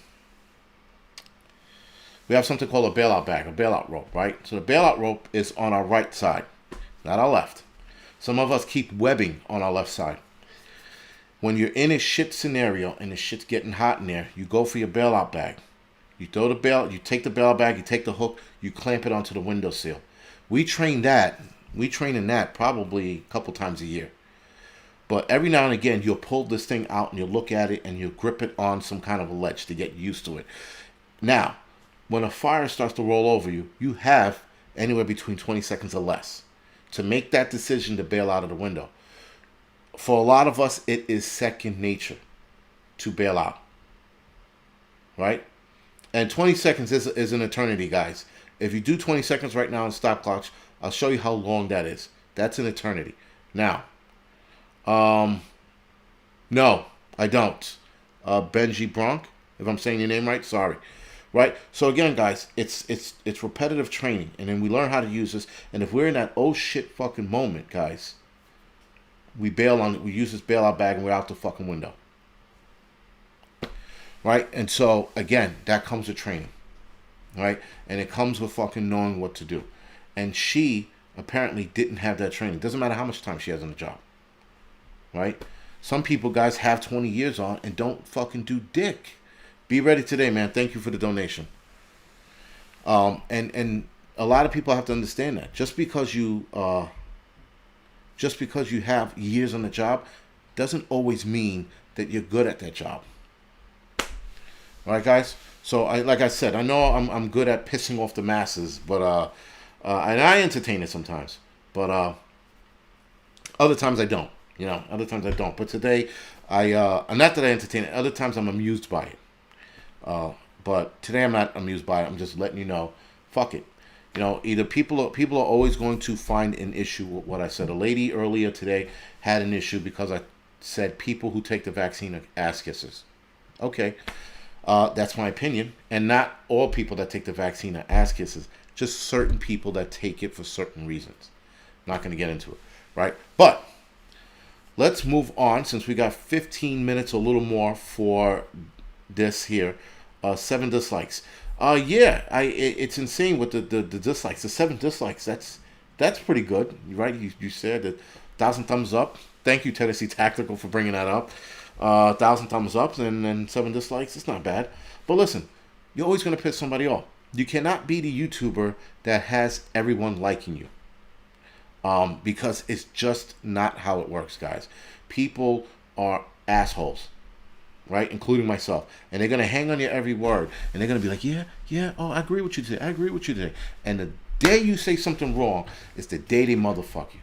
called a bailout bag, a bailout rope, right? So the bailout rope is on our right side, not our left. Some of us keep webbing on our left side. When you're in a shit scenario and the shit's getting hot in there, you go for your bailout bag. You throw the bail, you take the bailout bag, you take the hook, you clamp it onto the windowsill. We train in that probably a couple times a year. But every now and again, you'll pull this thing out and you'll look at it and you'll grip it on some kind of a ledge to get used to it. Now, when a fire starts to roll over you, you have anywhere between 20 seconds or less to make that decision to bail out of the window. For a lot of us, it is second nature. to bail out, right? And 20 seconds is an eternity, guys. If you do 20 seconds right now on stop clocks, I'll show you how long that is. That's an eternity. Now, no, I don't. Benji Bronk, if I'm saying your name right, sorry. Right? So again, guys, it's repetitive training, and then we learn how to use this. And if we're in that oh shit fucking moment, guys, we use this bailout bag and we're out the fucking window. Right? And so again, that comes with training. Right? And it comes with fucking knowing what to do. And she apparently didn't have that training. Doesn't matter how much time she has on the job. Right? Some people, guys, have 20 years on and don't fucking do dick. Be ready today, man. Thank you for the donation. And a lot of people have to understand that just because you have years on the job doesn't always mean that you're good at that job. All right, guys. So like I said, I know I'm good at pissing off the masses, but and I entertain it sometimes, but other times I don't. You know, other times I don't. But today, not that I entertain it. Other times I'm amused by it. But today I'm not amused by it. I'm just letting you know, fuck it. You know, either people are always going to find an issue with what I said. A lady earlier today had an issue because I said people who take the vaccine are ass kissers. Okay, that's my opinion. And not all people that take the vaccine are ass kissers. Just certain people that take it for certain reasons. Not going to get into it, right? But let's move on since we got 15 minutes, a little more for this here. 7 dislikes. It's insane with the dislikes. The 7 dislikes. That's pretty good, right? You said that 1,000 thumbs up. Thank you, Tennessee Tactical, for bringing that up. 1,000 thumbs up and 7 dislikes. It's not bad. But listen, you're always going to piss somebody off. You cannot be the YouTuber that has everyone liking you. Because it's just not how it works, guys. People are assholes. Right, including myself, and they're gonna hang on your every word, and they're gonna be like, yeah, oh, I agree with you today. I agree with you today. And the day you say something wrong is the day they motherfuck you.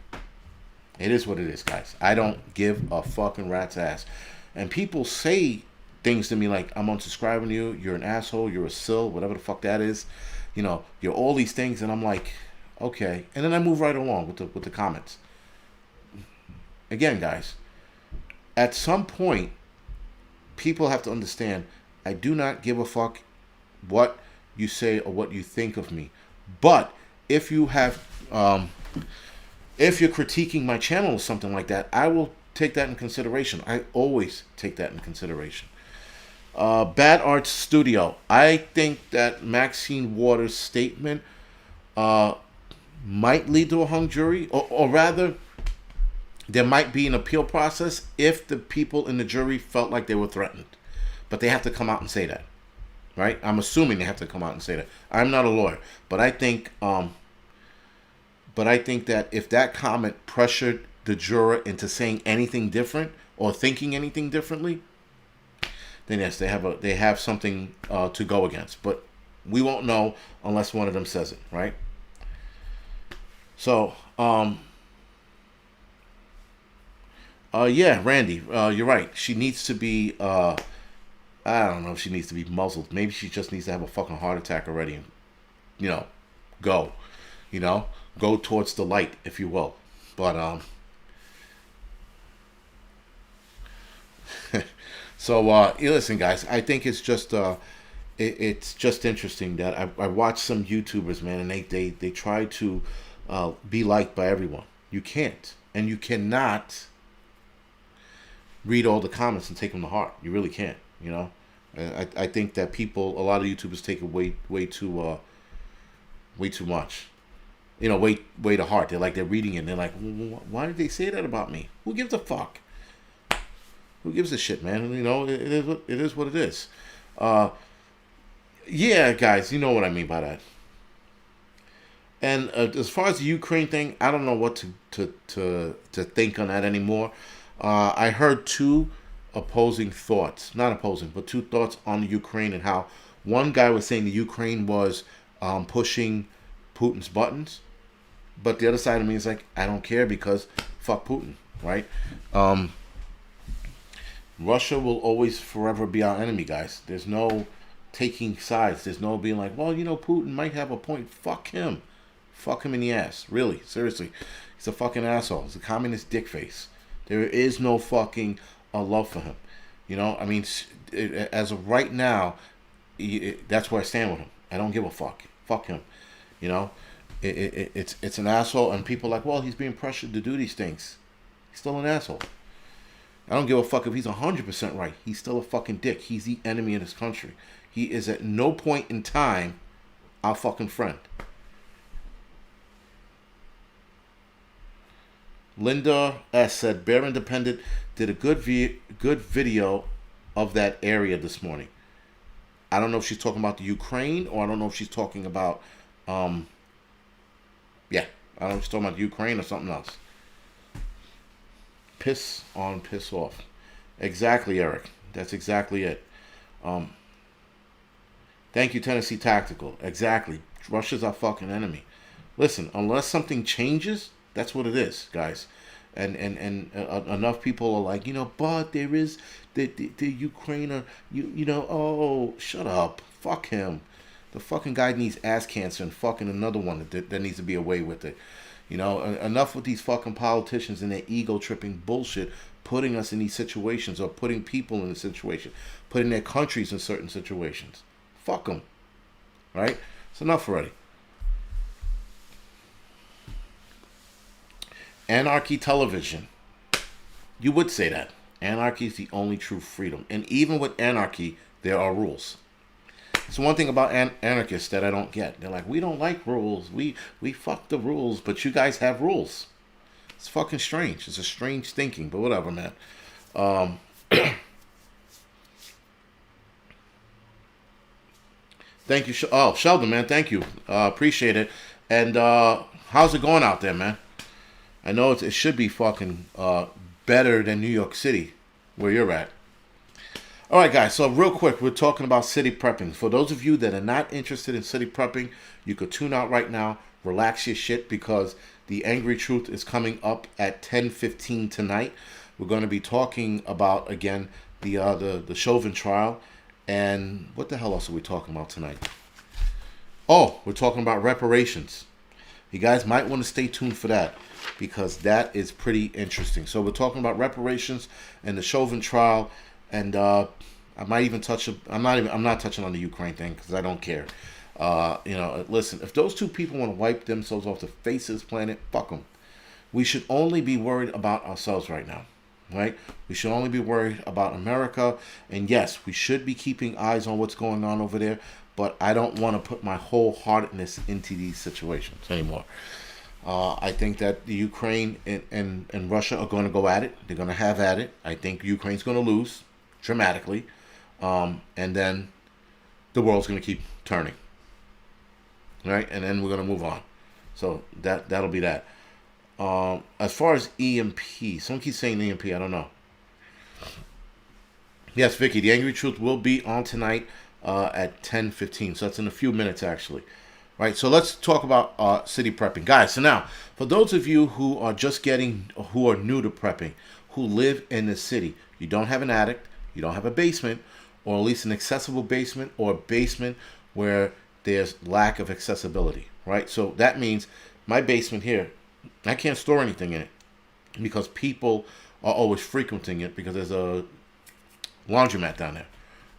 It is what it is, guys. I don't give a fucking rat's ass. And people say things to me like, I'm unsubscribing to you. You're an asshole. You're a sill. Whatever the fuck that is. You know, you're all these things, and I'm like, okay. And then I move right along with the comments. Again, guys, at some point, people have to understand, I do not give a fuck what you say or what you think of me. But if you have, if you're critiquing my channel or something like that, I will take that in consideration. I always take that in consideration. Bad Art Studio. I think that Maxine Waters' statement might lead to a hung jury, or rather, there might be an appeal process if the people in the jury felt like they were threatened. But they have to come out and say that. Right? I'm assuming they have to come out and say that. I'm not a lawyer. But I think that if that comment pressured the juror into saying anything different or thinking anything differently, then yes, they have something to go against. But we won't know unless one of them says it, right? So, yeah, Randy, you're right. She needs to be, I don't know if she needs to be muzzled. Maybe she just needs to have a fucking heart attack already and, go. Go towards the light, if you will. But, so, listen, guys, I think it's just, it's just interesting that I watch some YouTubers, man, and they try to be liked by everyone. You can't. And you cannot read all the comments and take them to heart. You really can't, I think that a lot of YouTubers take it way too much. Way to heart. They're reading it and they're like, why did they say that about me? Who gives a fuck? Who gives a shit, man? It is what it is. Yeah, guys, you know what I mean by that. And as far as the Ukraine thing, I don't know what to think on that anymore. I heard two thoughts on the Ukraine and how one guy was saying the Ukraine was pushing Putin's buttons, but the other side of me is like, I don't care because fuck Putin, right? Russia will always forever be our enemy, guys. There's no taking sides. There's no being like, well, Putin might have a point. Fuck him. Fuck him in the ass. Really, seriously. He's a fucking asshole. He's a communist dick face. There is no fucking love for him. I mean, as of right now, that's where I stand with him. I don't give a fuck. Fuck him. It's an asshole, and people are like, well, he's being pressured to do these things. He's still an asshole. I don't give a fuck if he's 100% right. He's still a fucking dick. He's the enemy of this country. He is at no point in time our fucking friend. Linda S. said, Bear Independent did a good video of that area this morning. I don't know if she's talking about the Ukraine, or I don't know if she's talking about, I don't know if she's talking about Ukraine or something else. Piss on, piss off. Exactly, Eric. That's exactly it. Thank you, Tennessee Tactical. Exactly. Russia's our fucking enemy. Listen, unless something changes, that's what it is, guys. And enough people are like, but there is the Ukrainer, oh, shut up. Fuck him. The fucking guy needs ass cancer and fucking another one that needs to be away with it. Enough with these fucking politicians and their ego-tripping bullshit putting us in these situations, or putting people in the situation, putting their countries in certain situations. Fuck them. Right? It's enough already. Anarchy television. You would say that. Anarchy is the only true freedom. And even with anarchy, there are rules. It's one thing about anarchists that I don't get. They're like, we don't like rules. We fuck the rules, but you guys have rules. It's fucking strange. It's a strange thinking, but whatever, man. Thank you. Sheldon, man. Thank you. Appreciate it. And how's it going out there, man? I know it should be fucking better than New York City, where you're at. All right, guys, so real quick, we're talking about city prepping. For those of you that are not interested in city prepping, you could tune out right now, relax your shit, because the Angry Truth is coming up at 10:15 tonight. We're going to be talking about, again, the Chauvin trial. And what the hell else are we talking about tonight? Oh, we're talking about reparations. You guys might want to stay tuned for that, because that is pretty interesting. So we're talking about reparations and the Chauvin trial. And I might even touch. I'm not touching on the Ukraine thing, because I don't care. Listen, if those two people want to wipe themselves off the face of this planet, fuck them. We should only be worried about ourselves right now, right? We should only be worried about America. And yes, we should be keeping eyes on what's going on over there. But I don't want to put my wholeheartedness into these situations anymore. I think that the Ukraine and Russia are going to go at it. They're going to have at it. I think Ukraine's going to lose dramatically, and then the world's going to keep turning, right? And then we're going to move on. So that'll be that. As far as EMP, someone keeps saying EMP. I don't know. Yes, Vicky, the Angry Truth will be on tonight at 10:15. So that's in a few minutes, actually. Right, so let's talk about city prepping. Guys, so now, for those of you who are who are new to prepping, who live in the city, you don't have an attic, you don't have a basement, or at least an accessible basement, or a basement where there's lack of accessibility, right? So that means my basement here, I can't store anything in it, because people are always frequenting it, because there's a laundromat down there.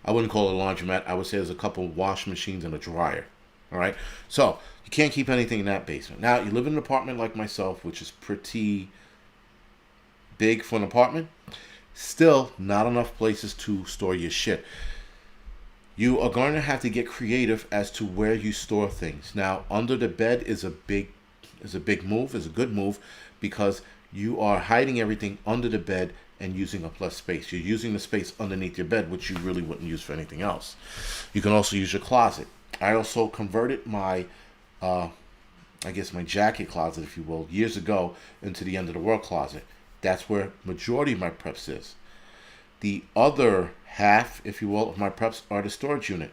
I wouldn't call it a laundromat. I would say there's a couple wash machines and a dryer. All right, so you can't keep anything in that basement. Now, you live in an apartment like myself, which is pretty big for an apartment. Still, not enough places to store your shit. You are going to have to get creative as to where you store things. Now, under the bed is a big move, is a good move, because you are hiding everything under the bed and using up less space. You're using the space underneath your bed, which you really wouldn't use for anything else. You can also use your closet. I also converted my, my jacket closet, if you will, years ago into the end of the world closet. That's where majority of my preps is. The other half, if you will, of my preps are the storage unit,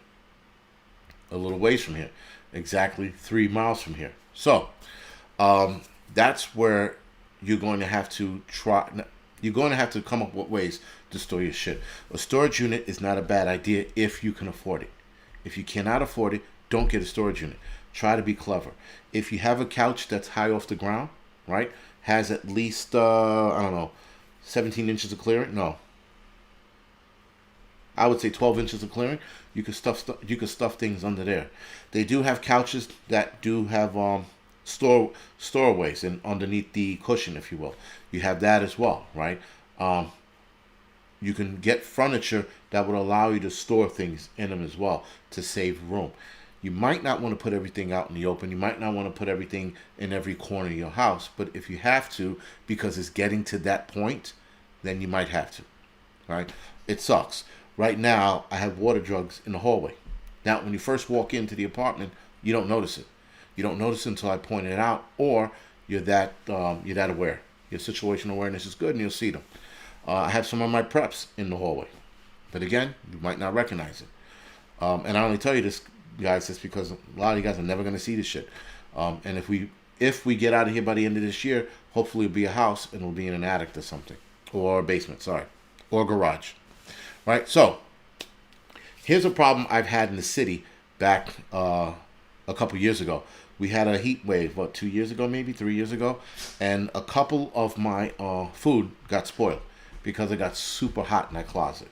a little ways from here, exactly 3 miles from here. So that's where you're going to have to try. You're going to have to come up with ways to store your shit. A storage unit is not a bad idea if you can afford it. If you cannot afford it, don't get a storage unit. Try to be clever. If you have a couch that's high off the ground, right, has at least, I don't know, 17 inches of clearance? No. I would say 12 inches of clearance. You could stuff things under there. They do have couches that do have storaways and underneath the cushion, if you will. You have that as well, right? You can get furniture that would allow you to store things in them as well to save room. You might not want to put everything out in the open. You might not want to put everything in every corner of your house. But if you have to, because it's getting to that point, then you might have to, right? It sucks. Right now, I have water jugs in the hallway. Now, when you first walk into the apartment, you don't notice it. You don't notice it until I point it out, or you're that aware. Your situational awareness is good, and you'll see them. I have some of my preps in the hallway, but again, you might not recognize it. And I only tell you this, guys, just because a lot of you guys are never going to see this shit. And if we get out of here by the end of this year, hopefully it'll be a house and it'll be in an attic or something, or a basement, or garage, right? So here's a problem I've had in the city back a couple years ago. We had a heat wave, 2 years ago, maybe 3 years ago, and a couple of my food got spoiled because it got super hot in that closet.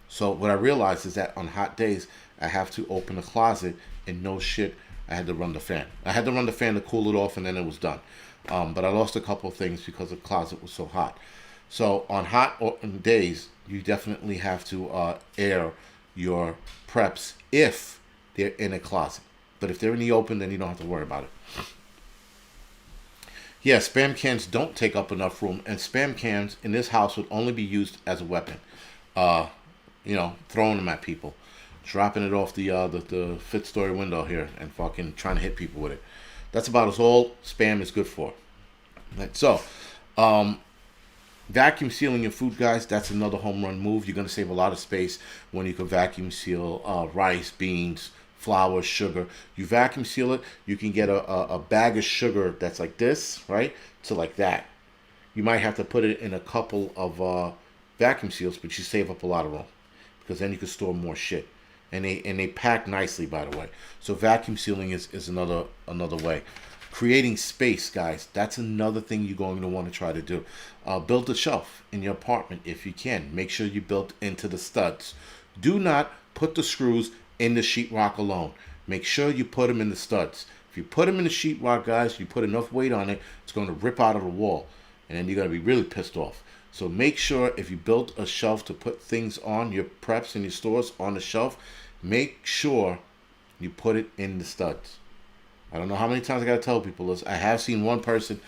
So what I realized is that on hot days, I have to open the closet, and no shit, I had to run the fan. I had to run the fan to cool it off, and then it was done. But I lost a couple of things because the closet was so hot. So on hot days, you definitely have to air your preps if they're in a closet. But if they're in the open, then you don't have to worry about it. Yeah, Spam cans don't take up enough room, and Spam cans in this house would only be used as a weapon. Throwing them at people, dropping it off the fifth-story window here, and fucking trying to hit people with it. That's about as all Spam is good for. Right, so, vacuum sealing your food, guys, that's another home run move. You're going to save a lot of space when you can vacuum seal rice, beans, flour, sugar. You vacuum seal it, you can get a bag of sugar that's like this, right, to like that. You might have to put it in a couple of vacuum seals, but you save up a lot of room because then you can store more shit. And they pack nicely, by the way. So vacuum sealing is another way. Creating space, guys, that's another thing you're going to want to try to do. Build a shelf in your apartment if you can. Make sure you build into the studs. Do not put the screws in the sheetrock alone. Make sure you put them in the studs. If you put them in the sheetrock, guys, you put enough weight on it, it's going to rip out of the wall. And then you're going to be really pissed off. So make sure if you build a shelf to put things on, your preps and your stores on the shelf, make sure you put it in the studs. I don't know how many times I got to tell people this. I have seen one person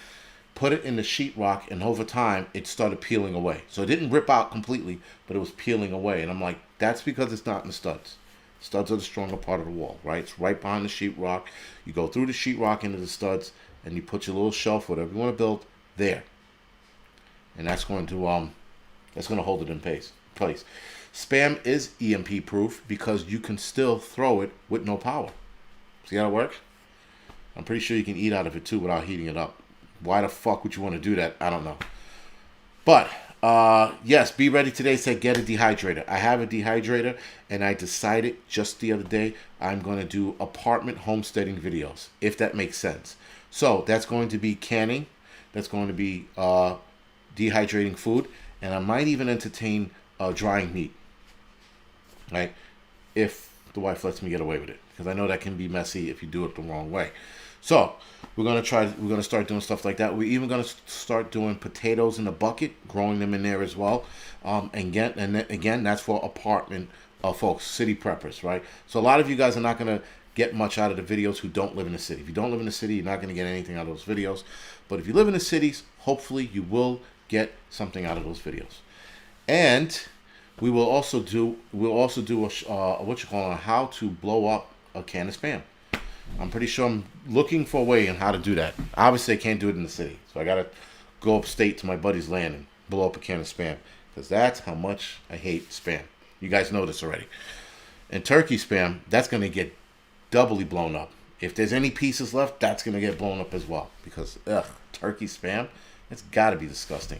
put it in the sheetrock, and over time, it started peeling away. So it didn't rip out completely, but it was peeling away. And I'm like, that's because it's not in the studs. Studs are the stronger part of the wall, right? It's right behind the sheetrock. You go through the sheetrock into the studs, and you put your little shelf, whatever you want to build, there. And that's going to hold it in place. Spam is EMP proof because you can still throw it with no power. See how it works? I'm pretty sure you can eat out of it too without heating it up. Why the fuck would you want to do that? I don't know. But yes, Be Ready Today said get a dehydrator. I have a dehydrator, and I decided just the other day I'm going to do apartment homesteading videos, if that makes sense. So that's going to be canning. That's going to be dehydrating food, and I might even entertain drying meat, right? If the wife lets me get away with it, because I know that can be messy if you do it the wrong way. So we're gonna start doing stuff like that. We're even gonna start doing potatoes in a bucket, growing them in there as well. And again, that's for apartment folks, city preppers, right? So a lot of you guys are not gonna get much out of the videos who don't live in the city. If you don't live in the city, you're not gonna get anything out of those videos. But if you live in the cities, hopefully you will get something out of those videos. And we will also do a how to blow up a can of Spam. I'm pretty sure I'm looking for a way on how to do that. Obviously, I can't do it in the city, so I gotta go upstate to my buddy's land and blow up a can of Spam, because that's how much I hate Spam. You guys know this already. And turkey Spam, that's gonna get doubly blown up. If there's any pieces left, that's gonna get blown up as well, because turkey Spam, it's gotta be disgusting.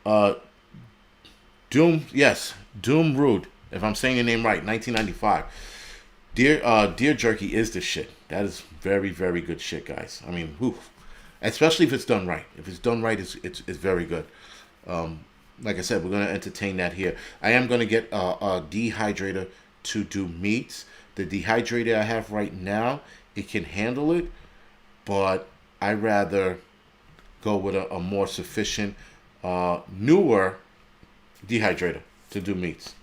Uh, Doom, yes, Doom Rude. If I'm saying your name right, 1995. Deer jerky is the shit. That is very, very good shit, guys. I mean, whew. Especially if it's done right. If it's done right, it's very good. Like I said, we're gonna entertain that here. I am gonna get a dehydrator to do meats. The dehydrator I have right now, it can handle it, but I rather go with a more sufficient, newer dehydrator to do meats.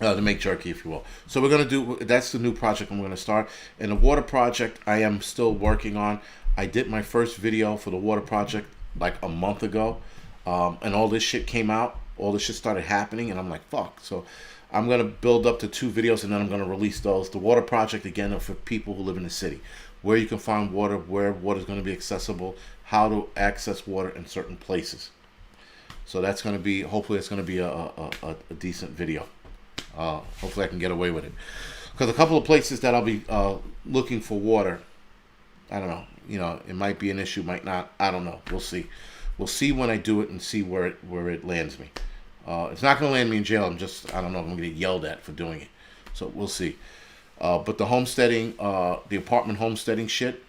To make jerky, if you will. So we're gonna do. That's the new project I'm gonna start. And the water project I am still working on. I did my first video for the water project like a month ago, and all this shit came out. All this shit started happening, and I'm like, fuck. So I'm gonna build up to 2 videos, and then I'm gonna release those. The water project again are for people who live in the city, where you can find water, where water is gonna be accessible, how to access water in certain places. So that's gonna be. Hopefully, it's gonna be a decent video. Hopefully I can get away with it. Because a couple of places that I'll be looking for water, I don't know. You know, it might be an issue, might not. I don't know. We'll see. We'll see when I do it and see where it lands me. It's not going to land me in jail. I don't know. I'm going to get yelled at for doing it. So we'll see. But the homesteading, the apartment homesteading shit,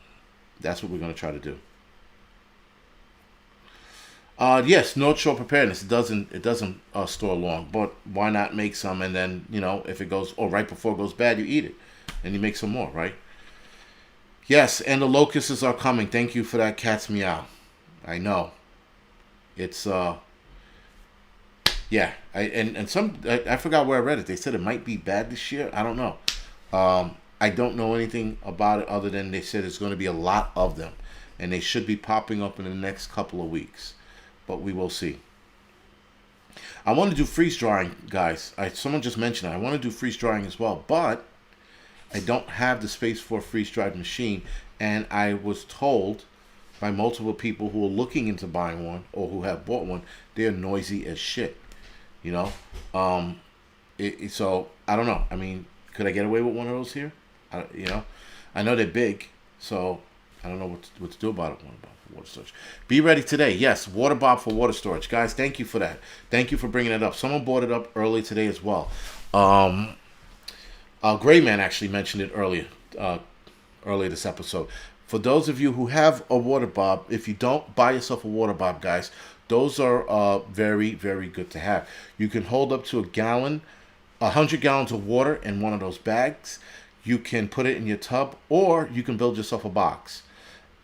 that's what we're going to try to do. Yes, North Shore preparedness. It doesn't store long, but why not make some, and then, you know, if it goes, right before it goes bad, you eat it, and you make some more, right? Yes, and the locusts are coming. Thank you for that, cat's meow. I know. It's yeah. I forgot where I read it. They said it might be bad this year. I don't know. I don't know anything about it other than they said it's going to be a lot of them, and they should be popping up in the next couple of weeks. But we will see. I want to do freeze drying, guys. Someone just mentioned it. I want to do freeze drying as well, but I don't have the space for a freeze dried machine. And I was told by multiple people who are looking into buying one or who have bought one, they're noisy as shit. You know, so I don't know. I mean, could I get away with one of those here? I know they're big, so I don't know what to do about it. Water storage. Be ready today. Yes, water bob for water storage. Guys, thank you for that. Thank you for bringing it up. Someone brought it up early today as well. Gray Man actually mentioned it earlier this episode. For those of you who have a water bob, if you don't, buy yourself a water bob, guys. Those are very, very good to have. You can hold up to 100 gallons of water in one of those bags. You can put it in your tub, or you can build yourself a box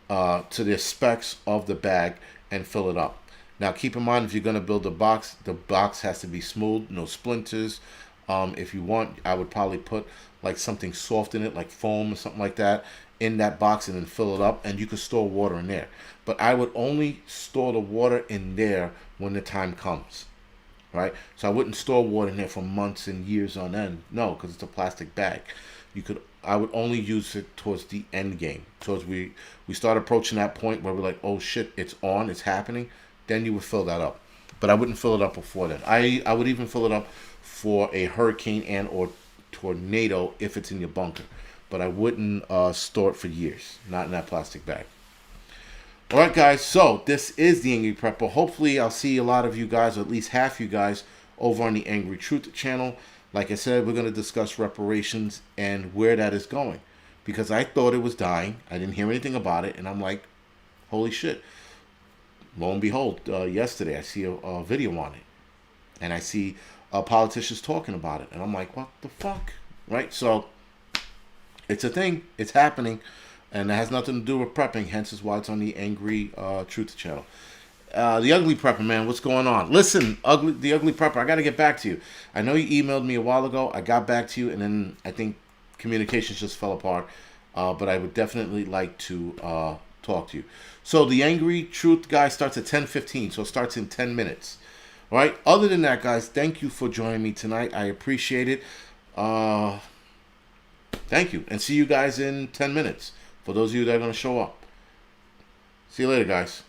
to the specs of the bag and fill it up. Now keep in mind, if you're going to build a box, the box has to be smooth, no splinters. If you want, I would probably put like something soft in it, like foam or something like that, in that box, and then fill it up, and you can store water in there. But I would only store the water in there when the time comes, right? So I wouldn't store water in there for months and years on end. No, because it's a plastic bag. I would only use it towards the end game. Towards we start approaching that point where we're like, oh shit, it's on, it's happening. Then you would fill that up. But I wouldn't fill it up before then. I would even fill it up for a hurricane and or tornado if it's in your bunker. But I wouldn't store it for years. Not in that plastic bag. Alright guys, so this is the Angry Prepper. Hopefully I'll see a lot of you guys, or at least half you guys, over on the Angry Truth channel. Like I said, we're going to discuss reparations and where that is going. Because I thought it was dying. I didn't hear anything about it. And I'm like, holy shit. Lo and behold, yesterday I see a video on it. And I see politicians talking about it. And I'm like, what the fuck? Right? So, it's a thing. It's happening. And it has nothing to do with prepping. Hence is why it's on the Angry Truth channel. The Ugly Prepper, man, what's going on? Listen, the Ugly Prepper, I got to get back to you. I know you emailed me a while ago. I got back to you, and then I think communications just fell apart. But I would definitely like to talk to you. So the Angry Truth guy starts at 10:15, so it starts in 10 minutes. All right? Other than that, guys, thank you for joining me tonight. I appreciate it. Thank you, and see you guys in 10 minutes. For those of you that are going to show up. See you later, guys.